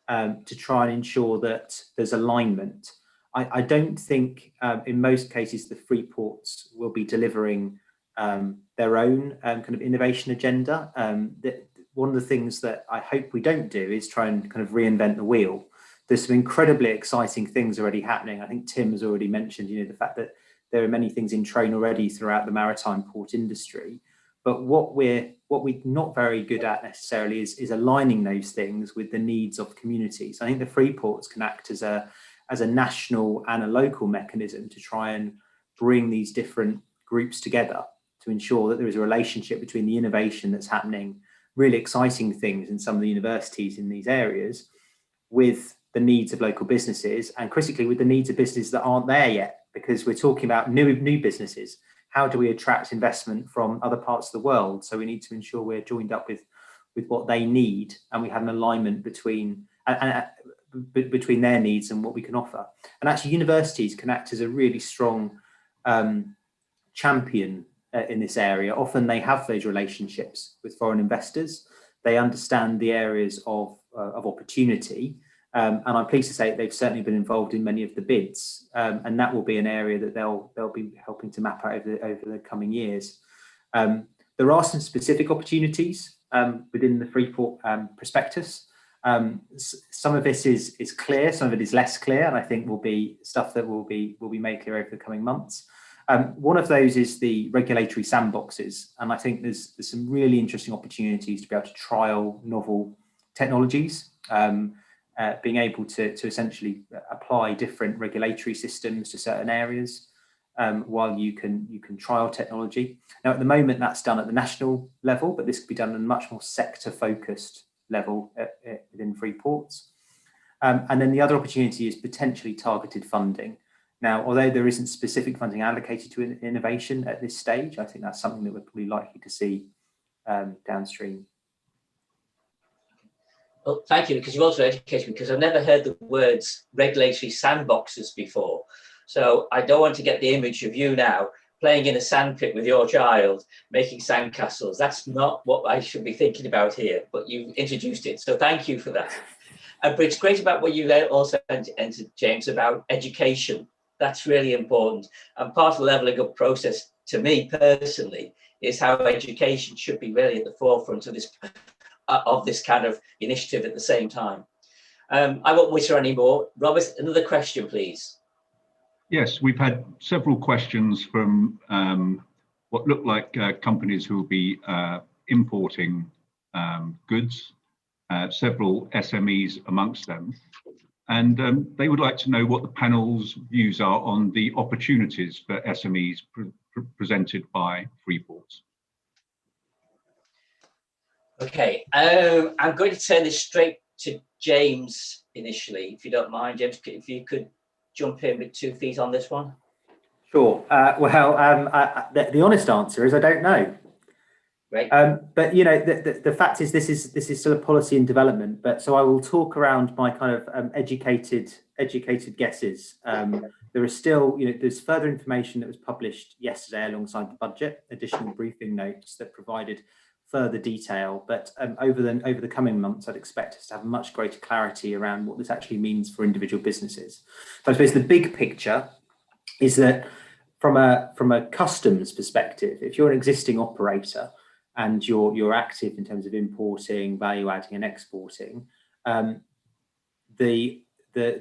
[SPEAKER 6] to try and ensure that there's alignment. I don't think in most cases the Freeports will be delivering their own kind of innovation agenda. One of the things that I hope we don't do is try and kind of reinvent the wheel. There's some incredibly exciting things already happening. I think Tim has already mentioned, the fact that there are many things in train already throughout the maritime port industry. But what we're not very good at necessarily is aligning those things with the needs of communities. I think the Freeports can act as a national and a local mechanism to try and bring these different groups together to ensure that there is a relationship between the innovation that's happening, really exciting things in some of the universities in these areas, with the needs of local businesses, and critically with the needs of businesses that aren't there yet, because we're talking about new businesses. How do we attract investment from other parts of the world? So we need to ensure we're joined up with what they need, and we have an alignment between their needs and what we can offer. And actually universities can act as a really strong champion in this area. Often they have those relationships with foreign investors. They understand the areas of opportunity. And I'm pleased to say they've certainly been involved in many of the bids, and that will be an area that they'll be helping to map out over the coming years. There are some specific opportunities within the Freeport prospectus. Some of this is clear, some of it is less clear, and I think will be stuff that will be made clear over the coming months. One of those is the regulatory sandboxes, and I think there's some really interesting opportunities to be able to trial novel technologies. Being able to essentially apply different regulatory systems to certain areas while you can trial technology. Now, at the moment, that's done at the national level, but this could be done at a much more sector-focused level within Freeports. And then the other opportunity is potentially targeted funding. Now, although there isn't specific funding allocated to innovation at this stage, I think that's something that we're probably likely to see downstream.
[SPEAKER 2] Well, thank you, because you also educated me, because I've never heard the words regulatory sandboxes before. So I don't want to get the image of you now playing in a sandpit with your child, making sandcastles. That's not what I should be thinking about here, but you've introduced it. So thank you for that. But it's great about what you also entered, James, about education. That's really important. And part of the leveling up process, to me personally, is how education should be really at the forefront of this kind of initiative at the same time. I won't witter anymore. Robert, another question, please.
[SPEAKER 1] Yes, we've had several questions from what look like companies who will be importing goods, several SMEs amongst them. And they would like to know what the panel's views are on the opportunities for SMEs presented by Freeports.
[SPEAKER 2] Okay, I'm going to turn this straight to James initially, if you don't mind. James, if you could jump in with 2 feet on this one.
[SPEAKER 6] Sure. The honest answer is I don't know.
[SPEAKER 2] Right.
[SPEAKER 6] But you know, the fact is this is still a policy in development. But so I will talk around my kind of educated guesses. There is still, you know, there's further information that was published yesterday alongside the budget, additional briefing notes that provided further detail. But over the coming months, I'd expect us to have much greater clarity around what this actually means for individual businesses. So I suppose the big picture is that from a customs perspective, if you're an existing operator and you're active in terms of importing, value adding, and exporting, the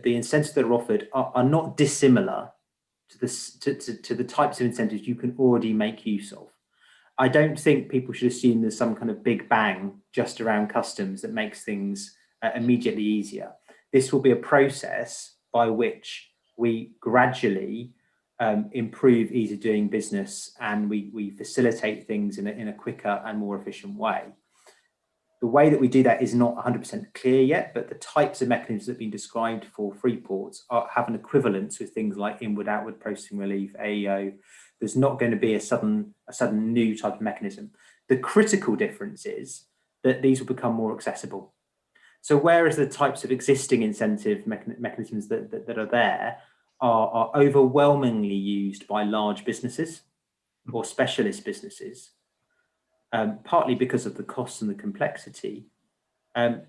[SPEAKER 6] incentives that are offered are not dissimilar to the types of incentives you can already make use of. I don't think people should assume there's some kind of big bang just around customs that makes things immediately easier. This will be a process by which we gradually improve ease of doing business, and we facilitate things in a quicker and more efficient way. The way that we do that is not 100% clear yet, but the types of mechanisms that have been described for Freeports have an equivalence with things like inward-outward processing relief, AEO. There's not going to be a sudden new type of mechanism. The critical difference is that these will become more accessible. So whereas the types of existing incentive mechanisms that are there are overwhelmingly used by large businesses or specialist businesses, partly because of the costs and the complexity, then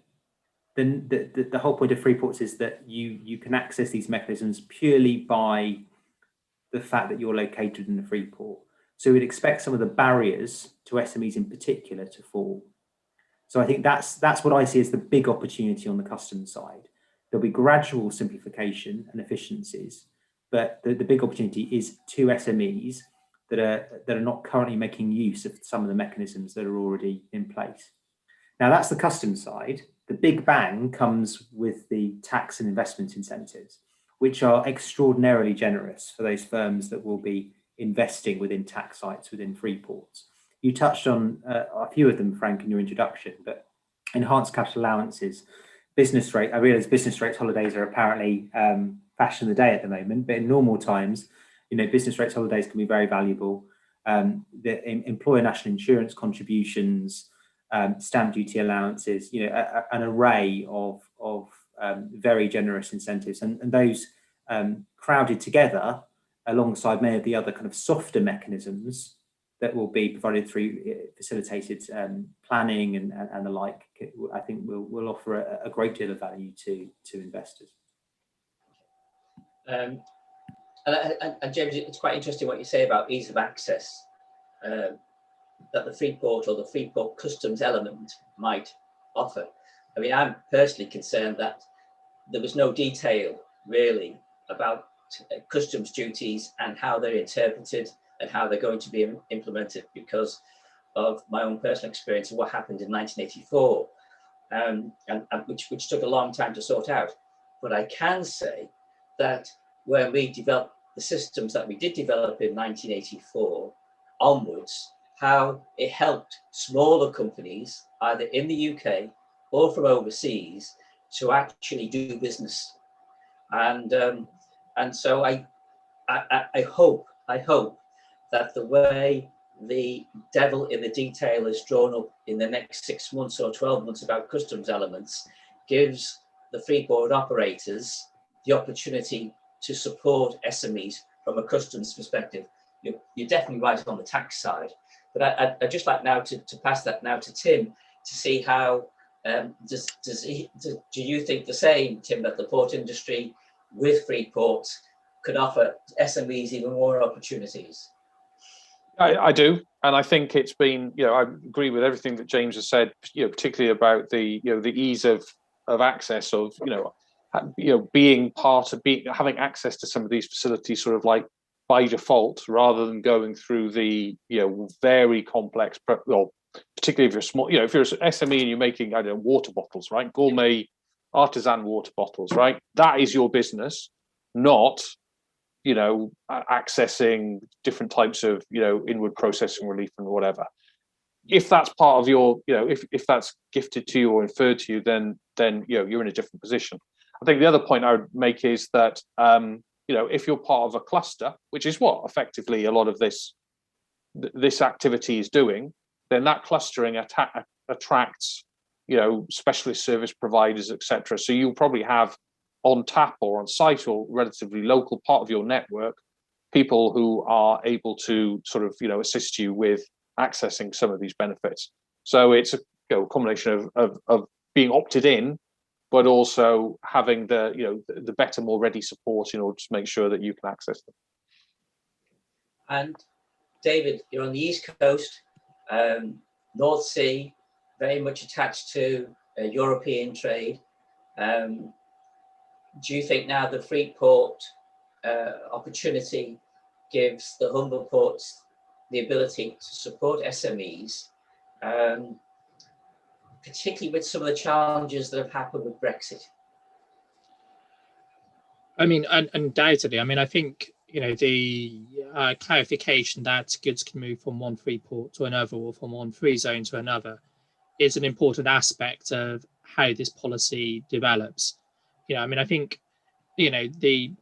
[SPEAKER 6] the whole point of Freeports is that you can access these mechanisms purely by the fact that you're located in a Freeport. So we'd expect some of the barriers to SMEs in particular to fall. So I think that's what I see as the big opportunity on the customs side. There'll be gradual simplification and efficiencies, but the big opportunity is to SMEs that are not currently making use of some of the mechanisms that are already in place. Now that's the customs side. The big bang comes with the tax and investment incentives, which are extraordinarily generous for those firms that will be investing within tax sites within Freeports. You touched on a few of them, Frank, in your introduction, but enhanced capital allowances, business rate. I realise business rates holidays are apparently fashion of the day at the moment, but in normal times, you know, business rates holidays can be very valuable. The employer national insurance contributions, stamp duty allowances, you know, an array of very generous incentives, and those crowded together alongside many of the other kind of softer mechanisms that will be provided through facilitated planning and the like, I think will offer a great deal of value to investors.
[SPEAKER 2] And James, it's quite interesting what you say about ease of access, that the Freeport or the Freeport customs element might offer. I mean, I'm personally concerned that there was no detail really about customs duties and how they're interpreted and how they're going to be implemented, because of my own personal experience of what happened in 1984, and which took a long time to sort out. But I can say that when we developed the systems that we did develop in 1984 onwards, how it helped smaller companies, either in the UK or from overseas, to actually do business. And so I hope that the way the devil in the detail is drawn up in the next 6 months or 12 months about customs elements gives the Freeport operators the opportunity to support SMEs from a customs perspective. You're definitely right on the tax side, but I'd just like now to pass that now to Tim to see how do you think the same, Tim, that the port industry with Freeport could offer SMEs even more opportunities?
[SPEAKER 5] I do, and I think it's been, I agree with everything that James has said, particularly about the ease of access of, being part of having access to some of these facilities sort of like by default, rather than going through the, very complex, well, particularly if you're small, if you're an SME and you're making, I don't know, water bottles, right? Gourmet artisan water bottles, right? That is your business, not accessing different types of, inward processing relief and whatever. If that's part of your, if that's gifted to you or inferred to you, then you're in a different position. I think the other point I would make is that, if you're part of a cluster, which is what effectively a lot of this activity is doing, then that clustering attracts, specialist service providers, etc. So you'll probably have on tap or on site or relatively local part of your network, people who are able to sort of, assist you with accessing some of these benefits. So it's a combination of being opted in, but also having the better, more ready support in order to make sure that you can access them.
[SPEAKER 2] And David, you're on the East Coast, North Sea, very much attached to European trade. Do you think now the Freeport opportunity gives the Humber ports the ability to support SMEs, particularly with some of the challenges that have happened with Brexit?
[SPEAKER 3] I mean, undoubtedly. I mean, I think, the clarification that goods can move from one free port to another or from one free zone to another is an important aspect of how this policy develops. I mean, I think, I think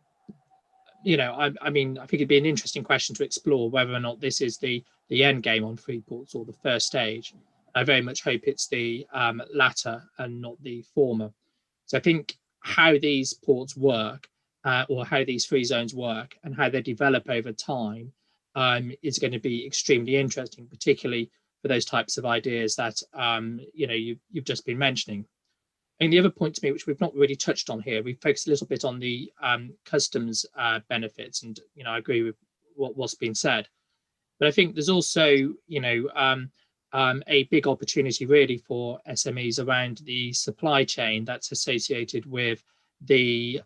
[SPEAKER 3] it'd be an interesting question to explore whether or not this is the end game on free ports or the first stage. I very much hope it's the latter and not the former. So I think how these ports work, or how these free zones work and how they develop over time is going to be extremely interesting, particularly for those types of ideas that you've just been mentioning. And the other point to me, which we've not really touched on here, we focused a little bit on the customs benefits, and I agree with what's been said. But I think there's also a big opportunity really for SMEs around the supply chain that's associated with the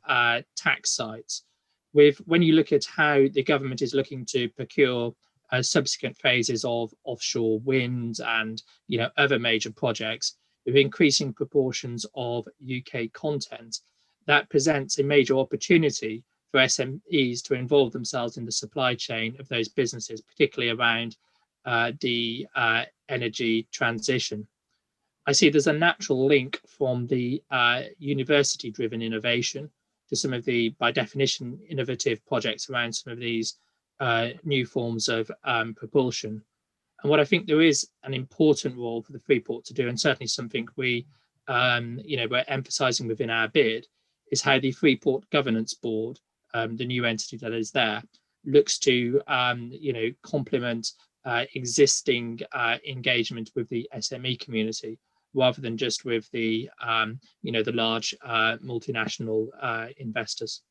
[SPEAKER 3] tax sites. When you look at how the government is looking to procure subsequent phases of offshore wind and other major projects with increasing proportions of UK content, that presents a major opportunity for SMEs to involve themselves in the supply chain of those businesses, particularly around the energy transition. I see there's a natural link from the university-driven innovation to some of the, by definition, innovative projects around some of these new forms of propulsion. And what I think there is an important role for the Freeport to do, and certainly something we're emphasising within our bid, is how the Freeport Governance Board, the new entity that is there, looks to complement existing engagement with the SME community, rather than just with the the large multinational investors.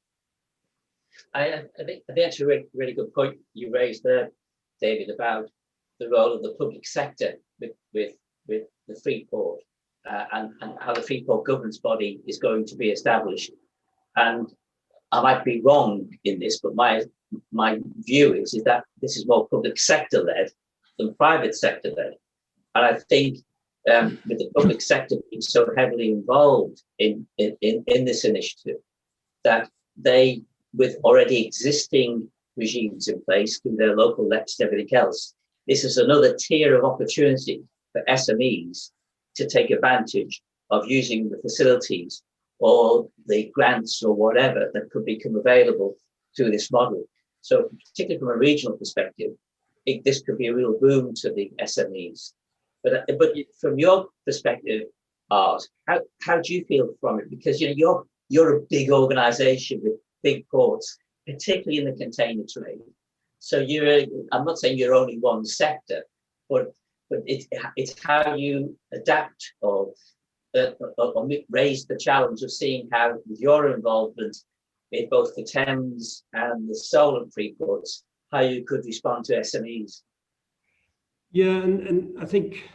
[SPEAKER 2] I think that's a really good point you raised there, David, about the role of the public sector with the Freeport and how the Freeport governance body is going to be established. And I might be wrong in this, but my view is that this is more public sector led than private sector led. And I think with the public sector being so heavily involved in this initiative, that they, with already existing regimes in place through their local LEPs and everything else, this is another tier of opportunity for SMEs to take advantage of using the facilities or the grants or whatever that could become available through this model. So particularly from a regional perspective, this could be a real boom to the SMEs. But from your perspective, Art, how do you feel from it? Because you're a big organisation with big ports, particularly in the container trade. So I'm not saying you're only one sector, but it's how you adapt or raise the challenge of seeing how, with your involvement in both the Thames and the Solent Freeports, how you could respond to SMEs.
[SPEAKER 4] Yeah, and I think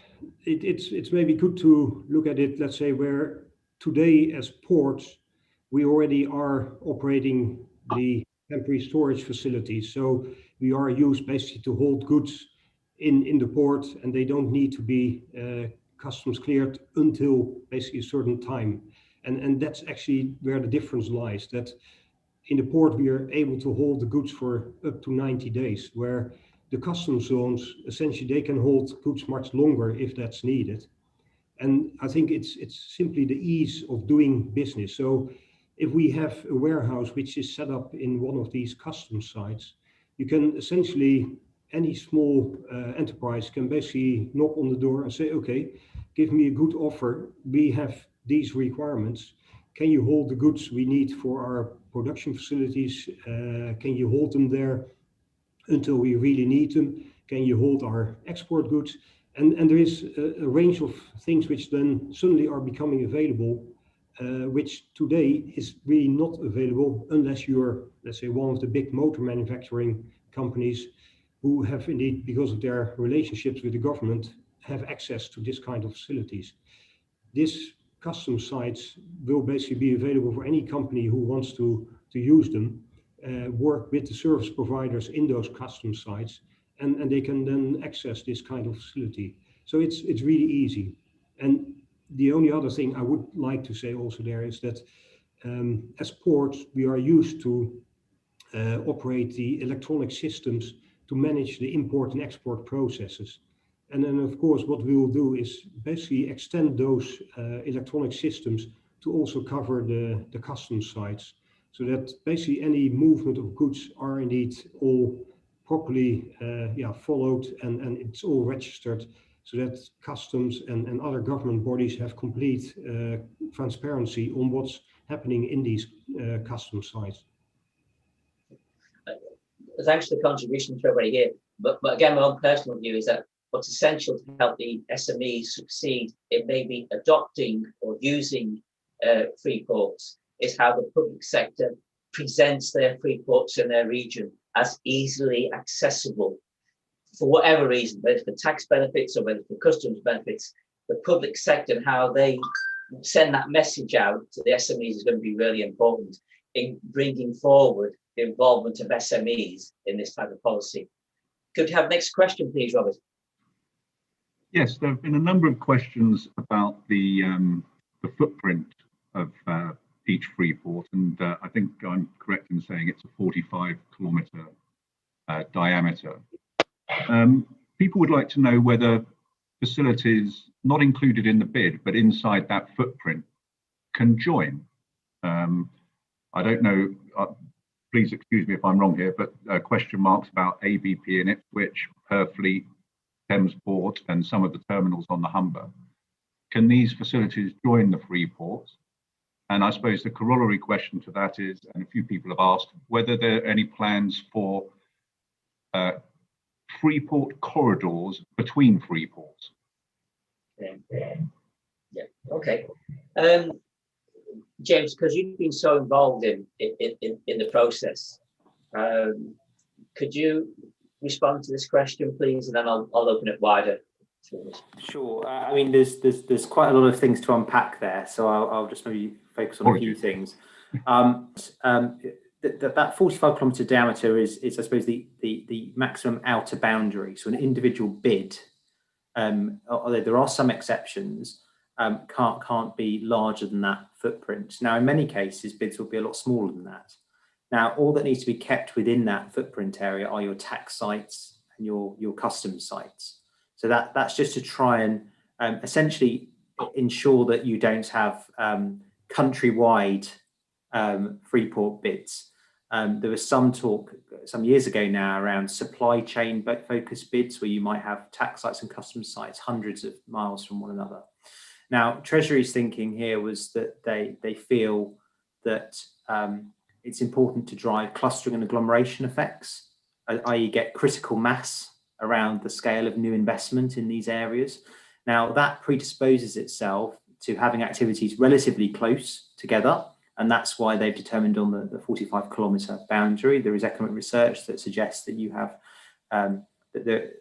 [SPEAKER 4] it's maybe good to look at it, let's say, where today as ports, we already are operating the temporary storage facilities. So we are used basically to hold goods in the port, and they don't need to be customs cleared until basically a certain time. And that's actually where the difference lies, that in the port we are able to hold the goods for up to 90 days, where the customs zones, essentially they can hold goods much longer if that's needed. And I think it's simply the ease of doing business. So if we have a warehouse which is set up in one of these customs sites, you can essentially, any small enterprise can basically knock on the door and say, okay, give me a good offer. We have these requirements. Can you hold the goods we need for our production facilities? Can you hold them there until we really need them? Can you hold our export goods? And there is a range of things which then suddenly are becoming available, which today is really not available unless you're, let's say, one of the big motor manufacturing companies who have indeed, because of their relationships with the government, have access to this kind of facilities. This custom sites will basically be available for any company who wants to use them, work with the service providers in those custom sites, and they can then access this kind of facility. So it's really easy. And the only other thing I would like to say also there is that as ports, we are used to operate the electronic systems to manage the import and export processes. And then, of course, what we will do is basically extend those electronic systems to also cover the customs sites, so that basically any movement of goods are indeed all properly followed and it's all registered, so that customs and other government bodies have complete transparency on what's happening in these customs sites.
[SPEAKER 2] Thanks for the contribution to everybody here. But again, my own personal view is that what's essential to help the SMEs succeed in maybe adopting or using free ports is how the public sector presents their free ports in their region as easily accessible for whatever reason, whether it's for tax benefits or whether it's for customs benefits. The public sector and how they send that message out to the SMEs is going to be really important in bringing forward the involvement of SMEs in this type of policy. Could you have next question, please, Robert?
[SPEAKER 1] Yes, there have been a number of questions about the footprint of each free port, and I think I'm correct in saying it's a 45-kilometre diameter. People would like to know whether facilities not included in the bid, but inside that footprint, can join. I don't know, please excuse me if I'm wrong here, but question marks about ABP in Ipswich, Purfleet, Thames Port, and some of the terminals on the Humber. Can these facilities join the free ports? And I suppose the corollary question to that is, and a few people have asked, whether there are any plans for free port corridors between free ports.
[SPEAKER 2] Yeah, okay. James, because you've been so involved in the process, could you respond to this question, please, and then I'll open it wider.
[SPEAKER 6] Sure. I mean, there's quite a lot of things to unpack there, so I'll just maybe focus on a few things. That 45-kilometre diameter is I suppose the maximum outer boundary. So an individual bid, although there are some exceptions, can't be larger than that footprint. Now, in many cases, bids will be a lot smaller than that. Now, all that needs to be kept within that footprint area are your tax sites and your customs sites. So that's just to try and essentially ensure that you don't have countrywide free port bids. There was some talk some years ago now around supply chain focused bids, where you might have tax sites and customs sites hundreds of miles from one another. Now, Treasury's thinking here was that they feel that it's important to drive clustering and agglomeration effects, i.e. get critical mass around the scale of new investment in these areas. Now, that predisposes itself to having activities relatively close together, and that's why they've determined on the 45-kilometre boundary. There is economic research that suggests that you have the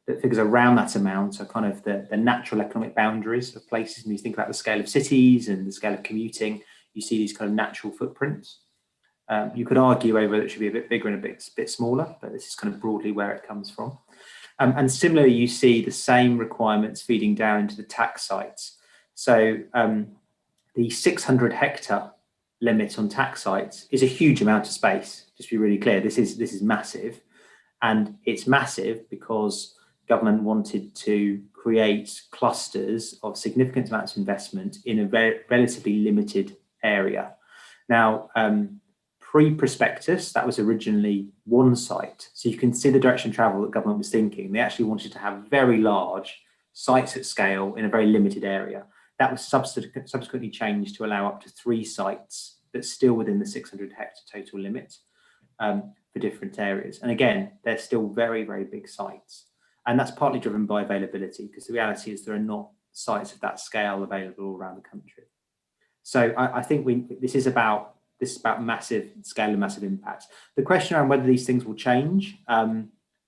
[SPEAKER 6] figures around that amount are kind of the natural economic boundaries of places. When you think about the scale of cities and the scale of commuting, you see these kind of natural footprints. You could argue over whether it should be a bit bigger and a bit smaller, but this is kind of broadly where it comes from. And similarly, you see the same requirements feeding down into the tax sites. So the 600 hectare limit on tax sites is a huge amount of space. Just to be really clear, this is massive. And it's massive because government wanted to create clusters of significant amounts of investment in a very relatively limited area. Now, pre-prospectus, that was originally one site. So you can see the direction of travel that government was thinking. They actually wanted to have very large sites at scale in a very limited area. That was subsequently changed to allow up to 3 sites, but still within the 600 hectare total limit for different areas. And again, they're still very, very big sites. And that's partly driven by availability, because the reality is there are not sites of that scale available all around the country. So I think this is about massive scale and massive impact. The question around whether these things will change,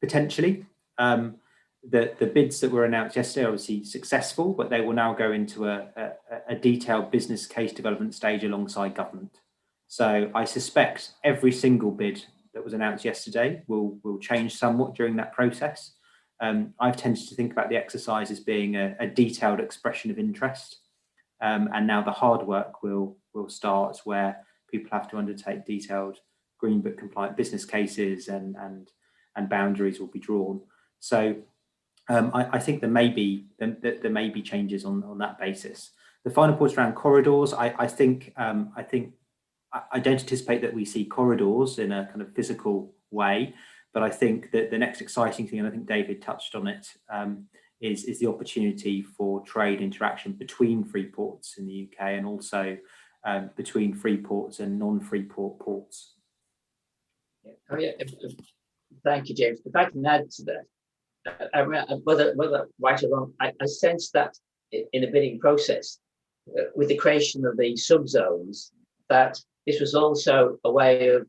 [SPEAKER 6] potentially. The bids that were announced yesterday are obviously successful, but they will now go into a detailed business case development stage alongside government. So I suspect every single bid that was announced yesterday will change somewhat during that process. I've tended to think about the exercise as being a detailed expression of interest. And now the hard work will start, where people have to undertake detailed Green Book compliant business cases and boundaries will be drawn. So I think there may be changes on that basis. The final point around corridors, I don't anticipate that we see corridors in a kind of physical way, but I think that the next exciting thing, and I think David touched on it, is the opportunity for trade interaction between free ports in the UK, and also between free ports and non-Freeport ports.
[SPEAKER 2] Thank you, James. If I can add to that, whether right or wrong, I sense that in the bidding process, with the creation of the subzones, that this was also a way of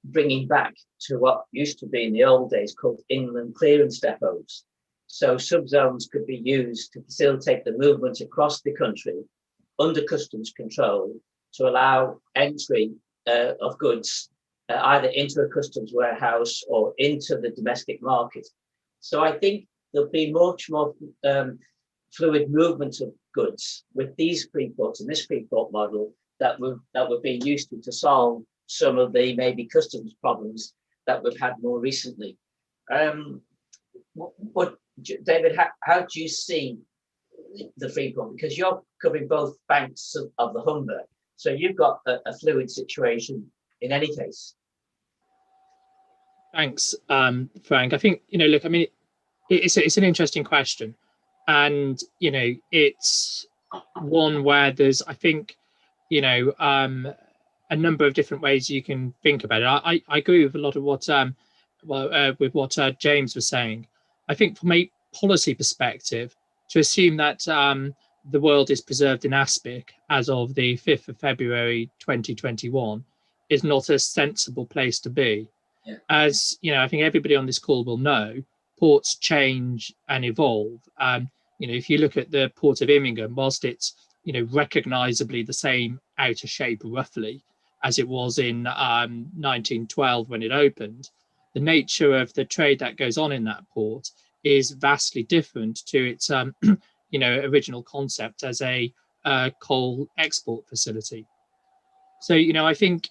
[SPEAKER 2] bringing back to what used to be in the old days called inland clearance depots. So subzones could be used to facilitate the movement across the country under customs control to allow entry of goods either into a customs warehouse or into the domestic market. So I think there'll be much more fluid movement of goods with these free ports and this free port model that we're being used to solve some of the maybe customs problems that we've had more recently. David, how do you see the free port? Because you're covering both banks of the Humber, so you've got a fluid situation in any case.
[SPEAKER 3] Thanks, Frank. I think, look, I mean, it's an interesting question, and it's one where there's, I think, a number of different ways you can think about it. I agree with a lot of what James was saying. I think from a policy perspective, to assume that the world is preserved in aspic as of the 5th of February 2021 is not a sensible place to be.
[SPEAKER 2] Yeah.
[SPEAKER 3] As I think everybody on this call will know, ports change and evolve. If you look at the Port of Immingham, whilst it's recognisably the same outer shape roughly as it was in 1912 when it opened, the nature of the trade that goes on in that port is vastly different to its original concept as a coal export facility. So I think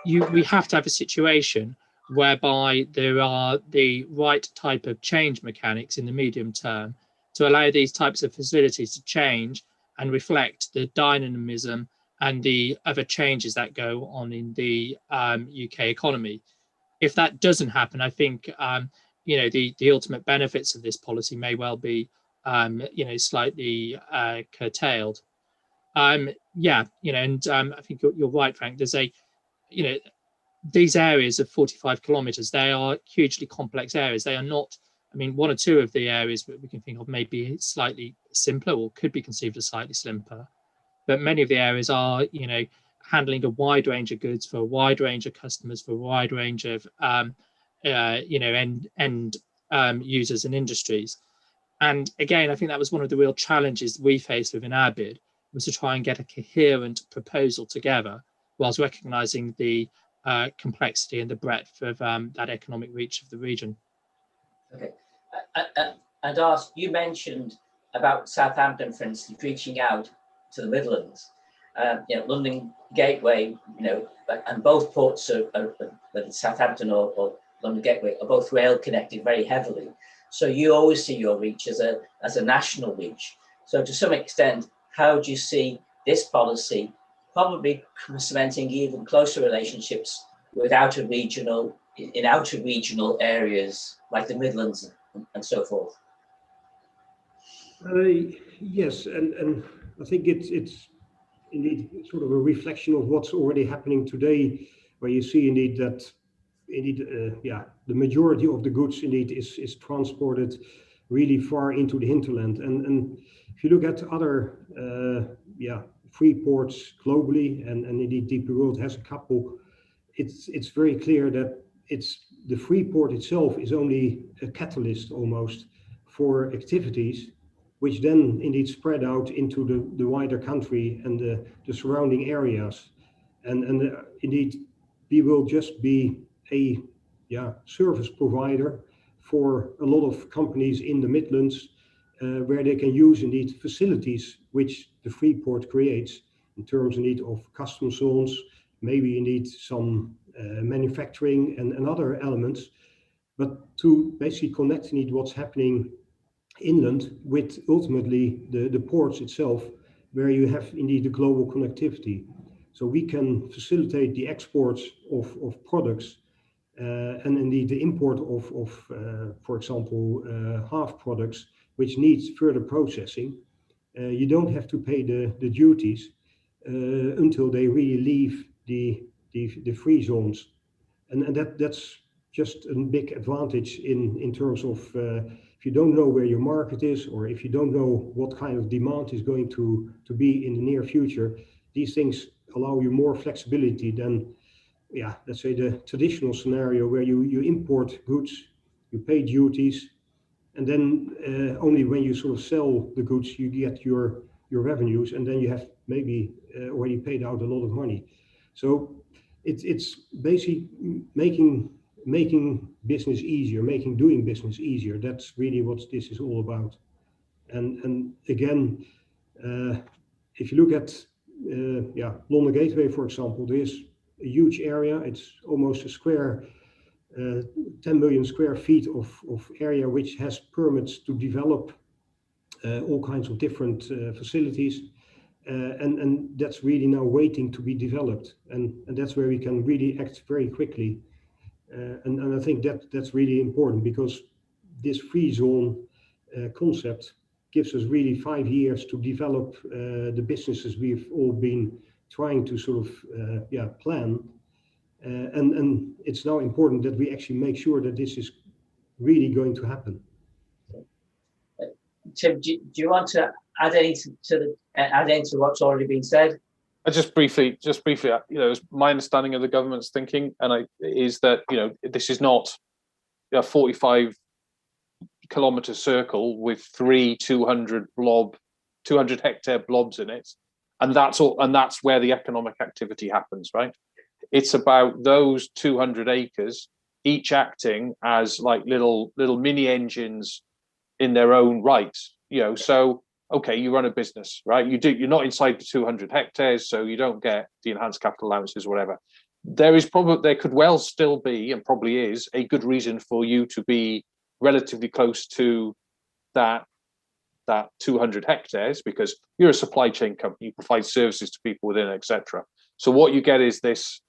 [SPEAKER 3] we have to have a situation whereby there are the right type of change mechanics in the medium term to allow these types of facilities to change and reflect the dynamism and the other changes that go on in the UK economy. If that doesn't happen, I think the ultimate benefits of this policy may well be slightly curtailed. And I think you're right, Frank. There's these areas of 45 kilometres, they are hugely complex areas. They are not, one or two of the areas that we can think of may be slightly simpler or could be conceived as slightly simpler, but many of the areas are, handling a wide range of goods for a wide range of customers, for a wide range of, end users and industries. And again, I think that was one of the real challenges we faced within our bid, was to try and get a coherent proposal together, whilst recognising the complexity and the breadth of that economic reach of the region.
[SPEAKER 2] Okay, and Ars, you mentioned about Southampton, for instance, reaching out to the Midlands. London Gateway, and both ports are Southampton or London Gateway are both rail connected very heavily. So you always see your reach as a national reach. So to some extent, how do you see this policy probably cementing even closer relationships with outer regional areas like the Midlands and so forth?
[SPEAKER 4] Yes, and I think it's indeed sort of a reflection of what's already happening today, where you see indeed that the majority of the goods indeed is transported really far into the hinterland. And if you look at other free ports globally, and indeed DP World has a couple, it's very clear that the free port itself is only a catalyst almost for activities which then indeed spread out into the wider country and the surrounding areas. And indeed, we will just be a service provider for a lot of companies in the Midlands, where they can use indeed facilities which the Freeport creates in terms indeed of custom zones, maybe indeed some manufacturing and other elements, but to basically connect indeed what's happening inland with ultimately the ports itself, where you have indeed the global connectivity. So we can facilitate the exports of products and indeed the import of for example, half products which needs further processing. You don't have to pay the duties until they really leave the free zones. And that's just a big advantage in terms of if you don't know where your market is, or if you don't know what kind of demand is going to be in the near future, these things allow you more flexibility than, let's say the traditional scenario where you import goods, you pay duties, and then only when you sort of sell the goods you get your revenues, and then you have maybe already paid out a lot of money. So it's basically making business easier, doing business easier. That's really what this is all about. And again, if you look at London Gateway, for example, there's a huge area. It's almost a 10 million square feet of area which has permits to develop all kinds of different facilities. And that's really now waiting to be developed. And that's where we can really act very quickly. And I think that's really important, because this free zone concept gives us really 5 years to develop the businesses we've all been trying to sort of plan. And it's now important that we actually make sure that this is really going to happen.
[SPEAKER 2] Tim, do you want to add anything to what's already been said?
[SPEAKER 5] Just briefly, my understanding of the government's thinking, is that this is not a 45 kilometre circle with 3 200 hectare blobs in it, and that's all, and that's where the economic activity happens, right? It's about those 200 acres, each acting as like little mini engines in their own right. So okay, you run a business, right? You're not inside the 200 hectares, so you don't get the enhanced capital allowances, whatever. There could well still be, and probably is, a good reason for you to be relatively close to that that 200 hectares because you're a supply chain company, you provide services to people within, etc. So what you get is this,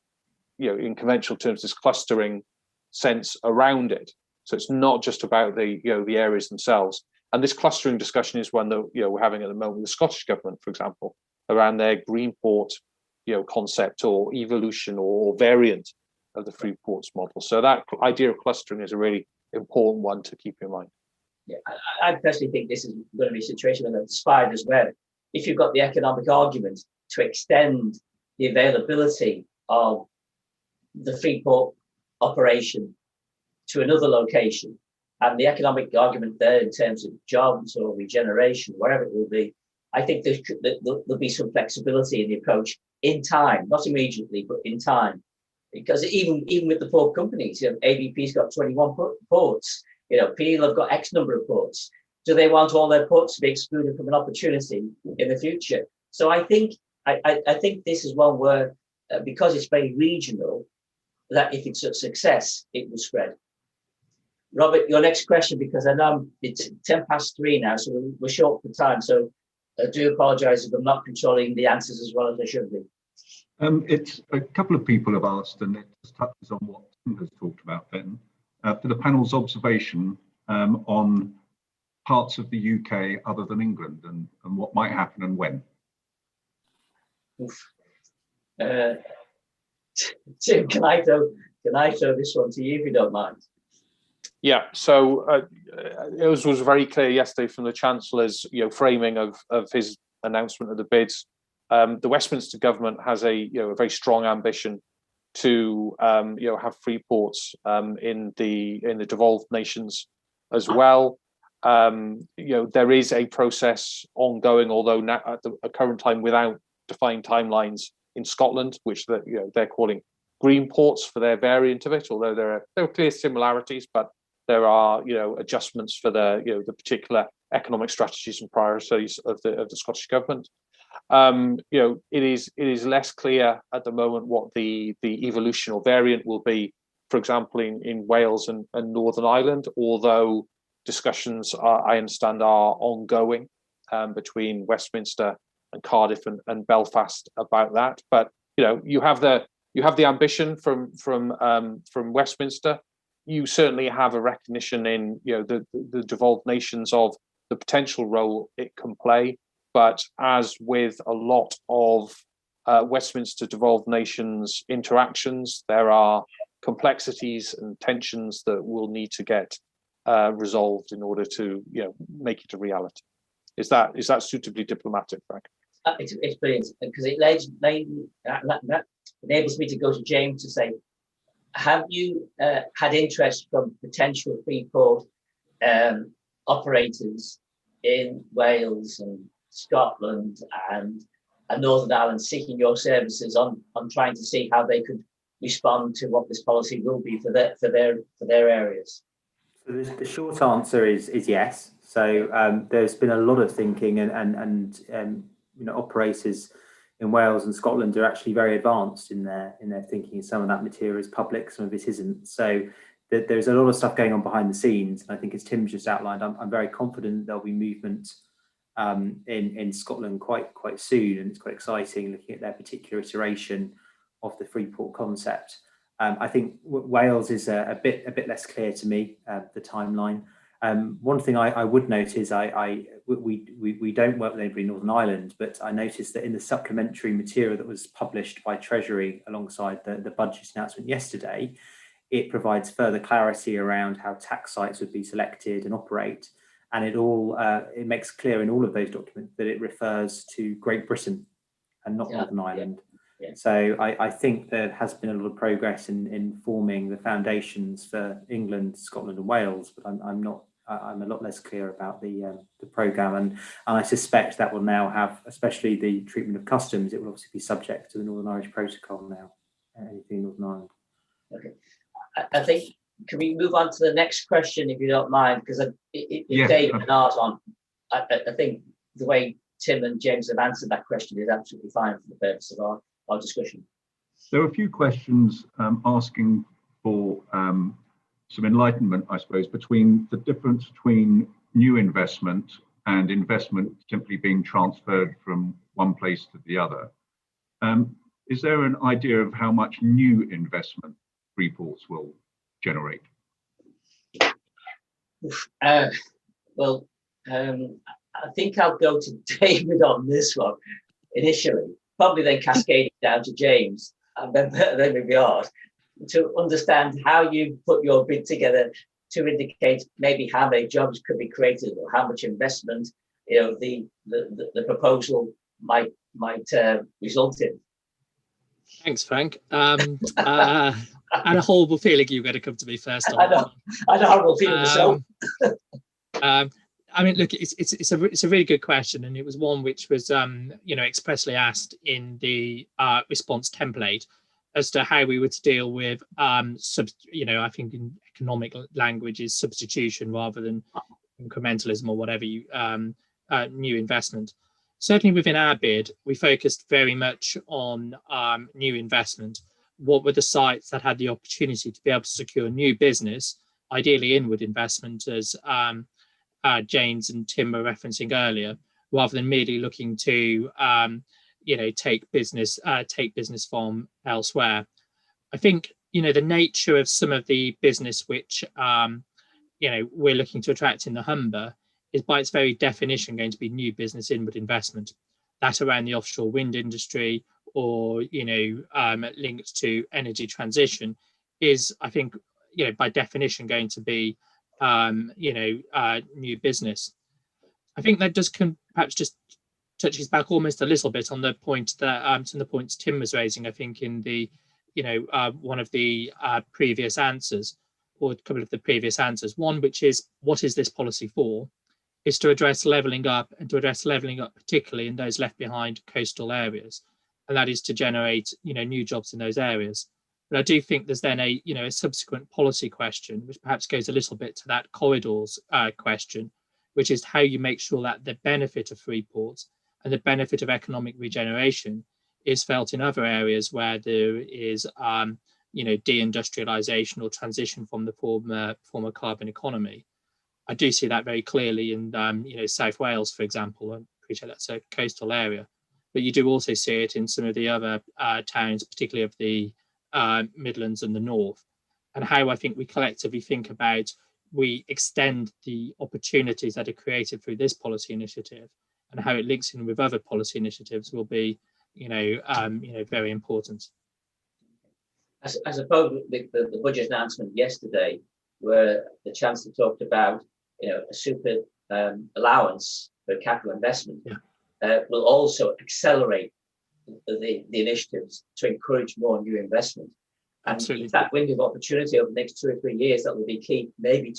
[SPEAKER 5] in conventional terms, this clustering sense around it. So it's not just about the areas themselves. And this clustering discussion is one that we're having at the moment with the Scottish government, for example, around their Greenport concept or evolution or variant of the Freeports model. So that idea of clustering is a really important one to keep in mind.
[SPEAKER 2] Yeah, I personally think this is going to be a situation where the spider's web. If you've got the economic argument to extend the availability of the Freeport operation to another location, and the economic argument there in terms of jobs or regeneration, wherever it will be, I think there'll be some flexibility in the approach in time, not immediately, but in time. Because even with the port companies, ABP's got 21 ports, Peel have got X number of ports. Do they want all their ports to be excluded from an opportunity in the future? So I think this is one where, because it's very regional, that if it's a success, it will spread. Robert, your next question, because I know it's 3:10 now, so we're short for time. So I do apologise if I'm not controlling the answers as well as I should be.
[SPEAKER 1] It's a couple of people have asked, and it just touches on what Tim has talked about then. For the panel's observation on parts of the UK other than England and what might happen and when.
[SPEAKER 2] Tim, can I throw this one to you if you don't mind?
[SPEAKER 5] Yeah, so it was very clear yesterday from the Chancellor's framing of his announcement of the bids. The Westminster government has a very strong ambition to have free ports in the devolved nations as well. There is a process ongoing, although now at the current time without defined timelines in Scotland, which they're calling green ports for their variant of it. Although there are clear similarities, but there are adjustments for the particular economic strategies and priorities of the Scottish government. It is less clear at the moment what the evolution or variant will be, for example, in Wales and Northern Ireland, although discussions I understand are ongoing between Westminster and Cardiff and Belfast about that. But you have the ambition from Westminster. You certainly have a recognition in the devolved nations of the potential role it can play. But as with a lot of Westminster devolved nations interactions, there are complexities and tensions that will need to get resolved in order to make it a reality. Is that suitably diplomatic, Frank?
[SPEAKER 2] It's brilliant, because it enables me to go to James to say, have you had interest from potential Freeport operators in Wales and Scotland and Northern Ireland seeking your services on trying to see how they could respond to what this policy will be for their areas?
[SPEAKER 6] So the short answer is yes. So there's been a lot of thinking, and operators in Wales and Scotland are actually very advanced in their thinking. Some of that material is public, some of it isn't. So there's a lot of stuff going on behind the scenes. And I think, as Tim's just outlined, I'm very confident there'll be movement in Scotland quite soon, and it's quite exciting looking at their particular iteration of the Freeport concept. I think Wales is a bit less clear to me, the timeline. One thing I would note is we don't work with anybody in Northern Ireland, but I noticed that in the supplementary material that was published by Treasury alongside the budget announcement yesterday, it provides further clarity around how tax sites would be selected and operate. And it makes clear in all of those documents that it refers to Great Britain and not Northern Ireland. Yeah. So I think there has been a lot of progress in forming the foundations for England, Scotland and Wales, but I'm a lot less clear about the programme, and I suspect that will now have, especially the treatment of customs, it will obviously be subject to the Northern Irish Protocol now, anything in Northern Ireland.
[SPEAKER 2] Okay, I think, can we move on to the next question, if you don't mind? Because
[SPEAKER 1] Yes.
[SPEAKER 2] Dave and Art on, I think the way Tim and James have answered that question is absolutely fine for the purpose of our discussion.
[SPEAKER 1] There are a few questions asking for some enlightenment, I suppose, between the difference between new investment and investment simply being transferred from one place to the other. Is there an idea of how much new investment Freeports will generate?
[SPEAKER 2] Well, I think I'll go to David on this one initially, probably then cascading down to James and then beyond, to understand how you put your bid together to indicate maybe how many jobs could be created or how much investment, you know, the proposal might result in.
[SPEAKER 3] Thanks, Frank. I had a horrible feeling you were going to come to me first.
[SPEAKER 2] I know. I had a horrible feeling myself.
[SPEAKER 3] I mean, look, it's a really good question, and it was one which was you know, expressly asked in the response template as to how we were to deal with you know, I think in economic language is substitution rather than incrementalism or whatever you new investment. Certainly within our bid, we focused very much on new investment. What were the sites that had the opportunity to be able to secure new business, ideally inward investment, as James and Tim were referencing earlier, rather than merely looking to you know, take business from elsewhere. I think, you know, the nature of some of the business which you know, we're looking to attract in the Humber is by its very definition going to be new business inward investment. That around the offshore wind industry or, you know, linked to energy transition is, I think, you know, by definition going to be you know, new business. I think that does perhaps just touches back almost a little bit on the point that to the points Tim was raising, I think, in the, you know, one of the previous answers, or a couple of the previous answers. One, which is, what is this policy for? Is to address levelling up, and to address levelling up particularly in those left behind coastal areas, and that is to generate, you know, new jobs in those areas. But I do think there's then a, you know, a subsequent policy question, which perhaps goes a little bit to that corridors question, which is how you make sure that the benefit of Freeports and the benefit of economic regeneration is felt in other areas where there is, you know, deindustrialization or transition from the former carbon economy. I do see that very clearly in, you know, South Wales, for example. I appreciate that's a coastal area, but you do also see it in some of the other towns, particularly of the Midlands and the North, and how I think we collectively think about, we extend the opportunities that are created through this policy initiative, and how it links in with other policy initiatives will be, you know, very important.
[SPEAKER 2] I suppose the budget announcement yesterday, where the Chancellor talked about, you know, a super allowance for capital investment, will also accelerate the initiatives to encourage more new investment. And
[SPEAKER 3] Absolutely.
[SPEAKER 2] that window of opportunity over the next 2 or 3 years, that will be key, maybe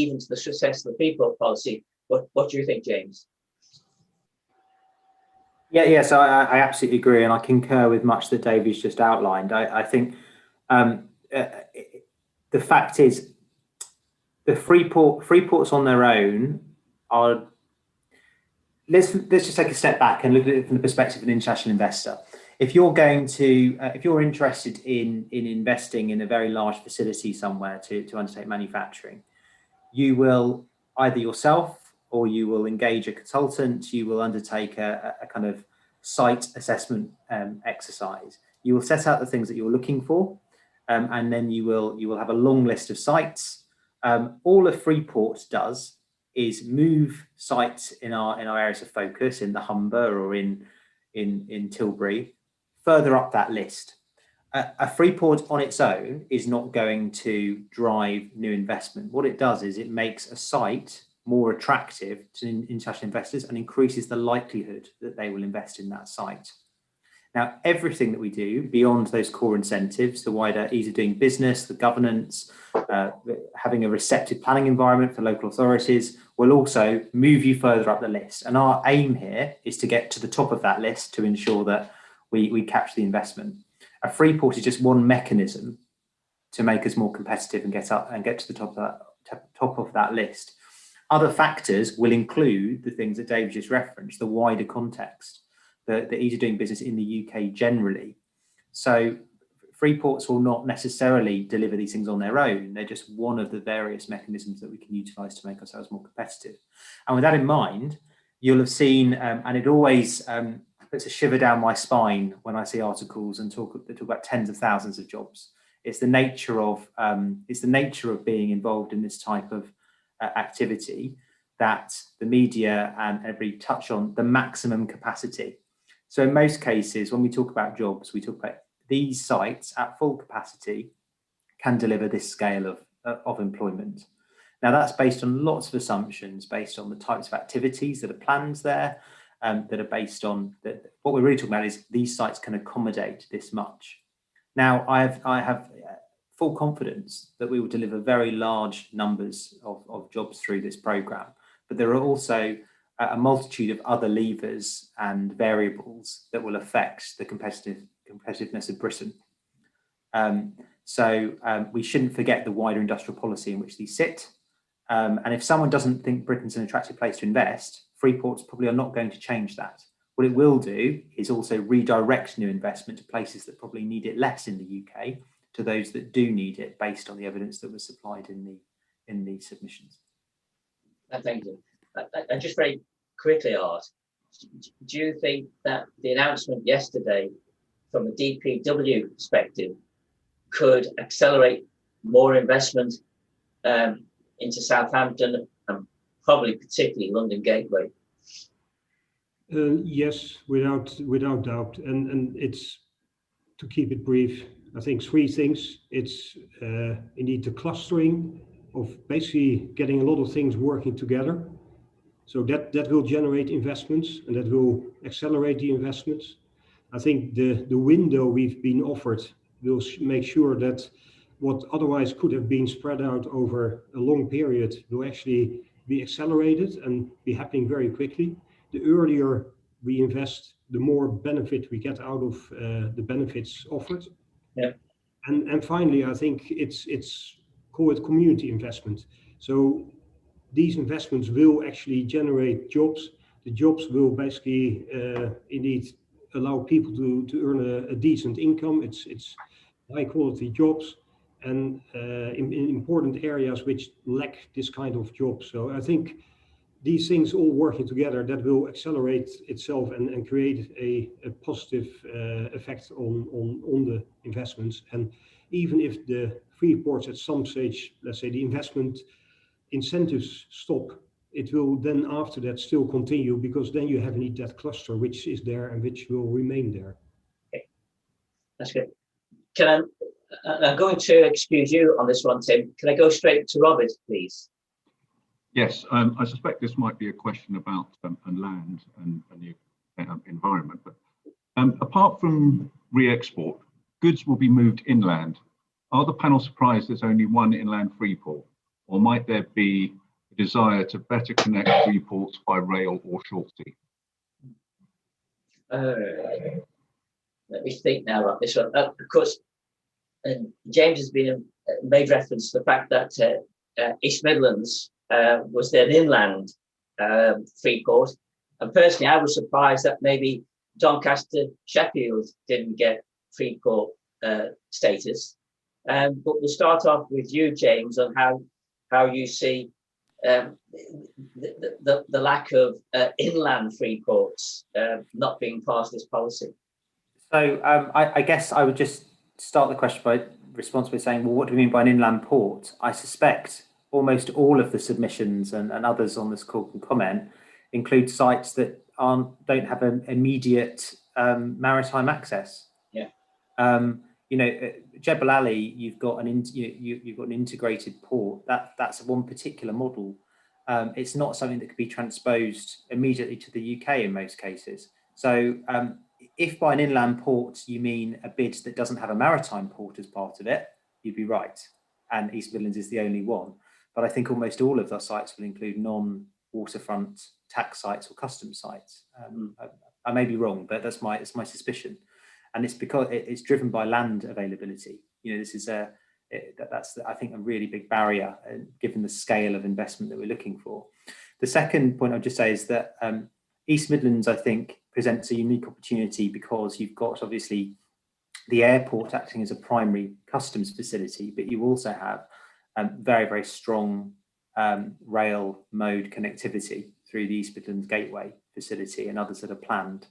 [SPEAKER 2] even to the success of the Freeport policy. What do you think, James?
[SPEAKER 6] Yeah, so I absolutely agree, and I concur with much that David's just outlined. I think the fact is, the Freeports on their own are. Let's just take a step back and look at it from the perspective of an international investor. If you're going to, if you're interested in investing in a very large facility somewhere to undertake manufacturing, you will either yourself or you will engage a consultant. You will undertake a kind of site assessment exercise. You will set out the things that you're looking for, and then you will have a long list of sites. All a Freeport does is move sites in our areas of focus in the Humber or in Tilbury further up that list. A Freeport on its own is not going to drive new investment. What it does is it makes a site more attractive to international investors and increases the likelihood that they will invest in that site. Now, everything that we do beyond those core incentives, the wider ease of doing business, the governance, having a receptive planning environment for local authorities, will also move you further up the list. And our aim here is to get to the top of that list to ensure that we capture the investment. A Freeport is just one mechanism to make us more competitive and get to the top of that list. Other factors will include the things that David just referenced, the wider context, the ease of doing business in the UK generally. So Freeports will not necessarily deliver these things on their own. They're just one of the various mechanisms that we can utilise to make ourselves more competitive. And with that in mind, you'll have seen, and it always puts a shiver down my spine when I see articles and talk about tens of thousands of jobs. It's the nature of being involved in this type of activity that the media and everybody touch on the maximum capacity. So in most cases, when we talk about jobs, we talk about these sites at full capacity can deliver this scale of employment. Now that's based on lots of assumptions, based on the types of activities that are planned there, that are based on what we're really talking about is these sites can accommodate this much. Now I have full confidence that we will deliver very large numbers of jobs through this programme, but there are also a multitude of other levers and variables that will affect the competitiveness of Britain. So we shouldn't forget the wider industrial policy in which these sit. And if someone doesn't think Britain's an attractive place to invest, Freeports probably are not going to change that. What it will do is also redirect new investment to places that probably need it less in the UK, to those that do need it, based on the evidence that was supplied in the submissions.
[SPEAKER 2] Thank you. And just very quickly, Art, do you think that the announcement yesterday from a DPW perspective could accelerate more investment into Southampton and probably particularly London Gateway?
[SPEAKER 4] Yes, without doubt. And it's, to keep it brief, I think three things. It's indeed the clustering of basically getting a lot of things working together. So that will generate investments and that will accelerate the investments. I think the window we've been offered will make sure that what otherwise could have been spread out over a long period will actually be accelerated and be happening very quickly. The earlier we invest, the more benefit we get out of the benefits offered.
[SPEAKER 2] Yeah.
[SPEAKER 4] And finally, I think it's call it community investment. So these investments will actually generate jobs. The jobs will basically indeed allow people to earn a decent income. It's high quality jobs and in important areas which lack this kind of job. So I think these things all working together, that will accelerate itself and create a positive effect on the investments. And even if the Freeports at some stage, let's say the investment incentives stop, it will then after that still continue, because then you have indeed that cluster which is there and which will remain there.
[SPEAKER 2] Okay. That's good. I'm going to excuse you on this one, Tim. Can I go straight to Robert, please?
[SPEAKER 1] Yes, I suspect this might be a question about land and the environment, but apart from re-export, goods will be moved inland. Are the panel surprised there's only one inland Freeport, or might there be a desire to better connect Freeports by rail or short sea?
[SPEAKER 2] Let me think now about this one. Of course, James has been made reference to the fact that East Midlands was an inland Freeport, and personally I was surprised that maybe Doncaster, Sheffield didn't get Freeport status. But we'll start off with you, James, on how you see the lack of inland Freeports not being part of this policy. So
[SPEAKER 6] I guess I would just start the question by response by saying, well, what do we mean by an inland port? I suspect almost all of the submissions and others on this call can comment include sites that don't have an immediate maritime access.
[SPEAKER 2] Yeah.
[SPEAKER 6] Jebel Ali, you've got an integrated port. That's one particular model. It's not something that could be transposed immediately to the UK in most cases. So if by an inland port you mean a bid that doesn't have a maritime port as part of it, you'd be right. And East Midlands is the only one. But I think almost all of our sites will include non-waterfront tax sites or custom sites. I may be wrong, but that's my suspicion. And it's because it's driven by land availability. This is that's I think a really big barrier given the scale of investment that we're looking for. The second point I'll just say is that East Midlands, I think, presents a unique opportunity because you've got obviously the airport acting as a primary customs facility, but you also have very, very strong rail mode connectivity through the East Midlands Gateway facility and others that are planned.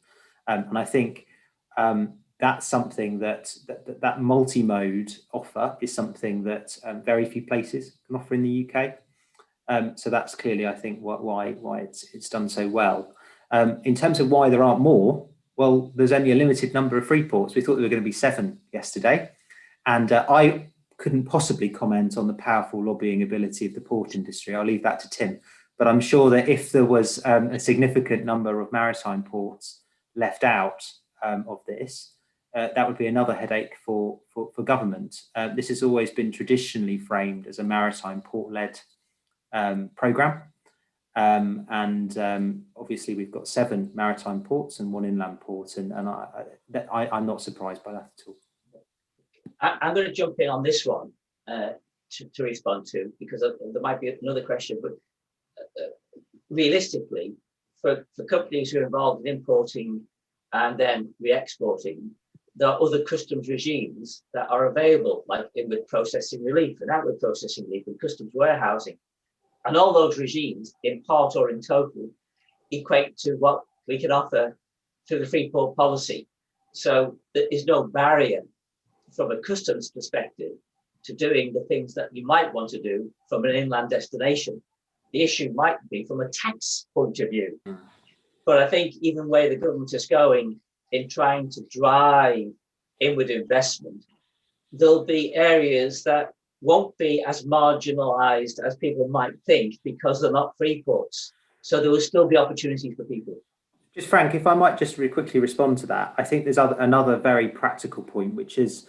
[SPEAKER 6] And I think that's something that multi-mode offer is something that very few places can offer in the UK. So that's clearly, I think, why it's done so well. In terms of why there aren't more, well, there's only a limited number of free ports. We thought there were going to be 7 yesterday. And I couldn't possibly comment on the powerful lobbying ability of the port industry. I'll leave that to Tim. But I'm sure that if there was a significant number of maritime ports left out of this, that would be another headache for government. This has always been traditionally framed as a maritime port-led programme. Obviously we've got 7 maritime ports and 1 inland port, and I'm not surprised by that at all.
[SPEAKER 2] I'm going to jump in on this one to respond to, because there might be another question, but realistically, for companies who are involved in importing and then re-exporting, there are other customs regimes that are available, like inward processing relief and outward processing relief and customs warehousing. And all those regimes, in part or in total, equate to what we can offer through the free port policy. So there is no barrier from a customs perspective to doing the things that you might want to do from an inland destination. The issue might be from a tax point of view. But I think even where the government is going in trying to drive inward investment, there'll be areas that won't be as marginalized as people might think because they're not free ports. So there will still be opportunities for people.
[SPEAKER 6] Just Frank, if I might just really quickly respond to that, I think there's another very practical point, which is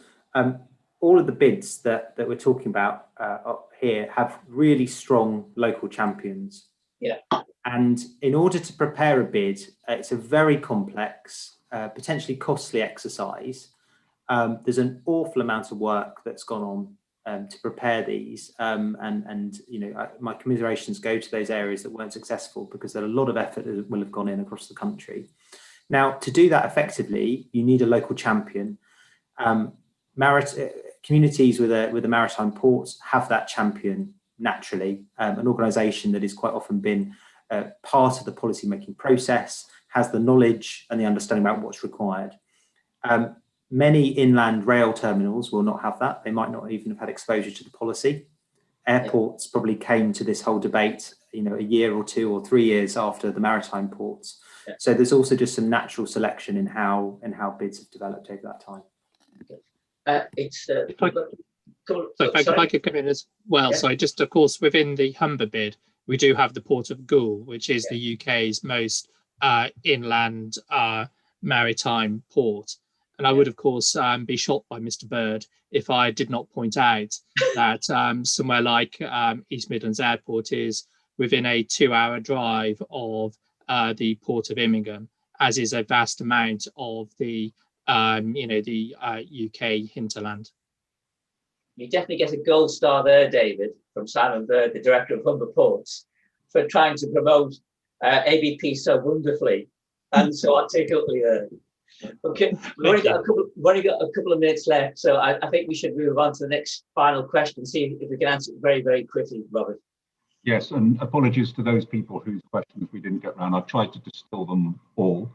[SPEAKER 6] all of the bids that we're talking about up here have really strong local champions.
[SPEAKER 2] Yeah.
[SPEAKER 6] And in order to prepare a bid, it's a very complex, potentially costly exercise. There's an awful amount of work that's gone on to prepare these, and you know, my commiserations go to those areas that weren't successful, because a lot of effort will have gone in across the country. Now, to do that effectively, you need a local champion. Communities with a maritime ports have that champion naturally, an organisation that has quite often been part of the policy making process, has the knowledge and the understanding about what's required. Many inland rail terminals will not have that. They might not even have had exposure to the policy. Airports probably came to this whole debate, you know, a year or 2 or 3 years after the maritime ports. Yeah. So there's also just some natural selection in how bids have developed over that time.
[SPEAKER 3] If I could come in as well. Yeah. So just, of course, within the Humber bid, we do have the Port of Goole, which is the UK's most inland maritime port. And I would, of course, be shocked by Mr. Bird if I did not point out that somewhere like East Midlands Airport is within a 2-hour drive of the Port of Immingham, as is a vast amount of the UK hinterland.
[SPEAKER 2] You definitely get a gold star there, David, from Simon Bird, the director of Humber Ports, for trying to promote ABP so wonderfully and so articulately there. Okay, we've only got a couple of minutes left, so I think we should move on to the next final question, see if we can answer it very, very quickly, Robert.
[SPEAKER 1] Yes, and apologies to those people whose questions we didn't get around. I've tried to distill them all,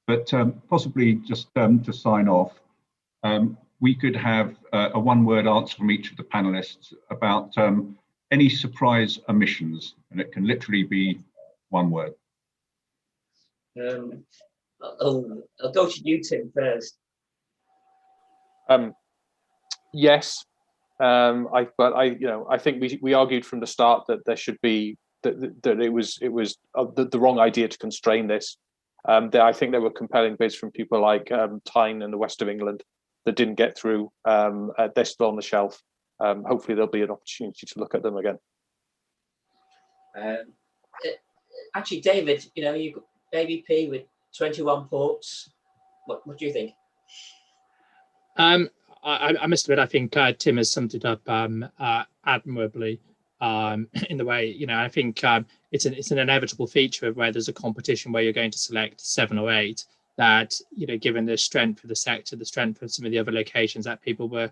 [SPEAKER 1] but possibly just to sign off, we could have a one-word answer from each of the panelists about any surprise omissions, and it can literally be one word.
[SPEAKER 2] I'll go to you, Tim, first.
[SPEAKER 5] Yes, I think we argued from the start that there should be that it was the wrong idea to constrain this. I think there were compelling bids from people like Tyne and the west of England that didn't get through. They're still on the shelf. Hopefully there'll be an opportunity to look at them again.
[SPEAKER 2] Actually, David, you know, you've got ABP with 21 ports. What do you think?
[SPEAKER 3] I must admit, I think Tim has summed it up admirably in the way, you know, I think it's an inevitable feature of where there's a competition where you're going to select 7 or 8. that, you know, given the strength of the sector, the strength of some of the other locations, that people were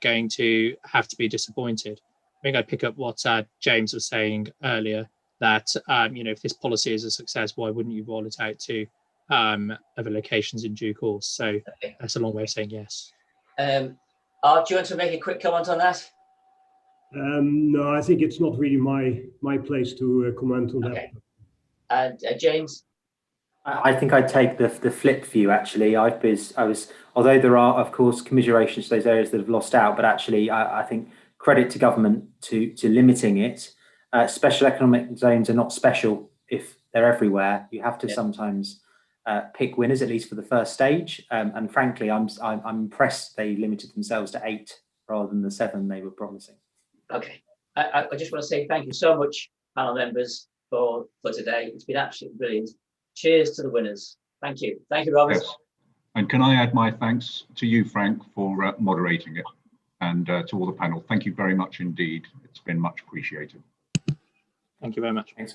[SPEAKER 3] going to have to be disappointed. I think I'd pick up what James was saying earlier, that, you know, if this policy is a success, why wouldn't you roll it out to other locations in due course? So that's a long way of saying yes.
[SPEAKER 2] Art, do you want to make a quick comment on that?
[SPEAKER 4] No, I think it's not really my place to comment on that.
[SPEAKER 2] And James?
[SPEAKER 6] I think I'd take the flip view, actually. I was, although there are, of course, commiserations to those areas that have lost out, but actually I think credit to government to limiting it. Special economic zones are not special if they're everywhere. You have to sometimes pick winners, at least for the first stage. And frankly, I'm impressed they limited themselves to 8 rather than the 7 they were promising.
[SPEAKER 2] Okay, I just want to say thank you so much, panel members, for today. It's been absolutely brilliant. Cheers to the winners. Thank you. Thank you, Robert.
[SPEAKER 1] Yes. And can I add my thanks to you, Frank, for moderating it, and to all the panel. Thank you very much indeed. It's been much appreciated.
[SPEAKER 3] Thank you very much.
[SPEAKER 6] Thanks.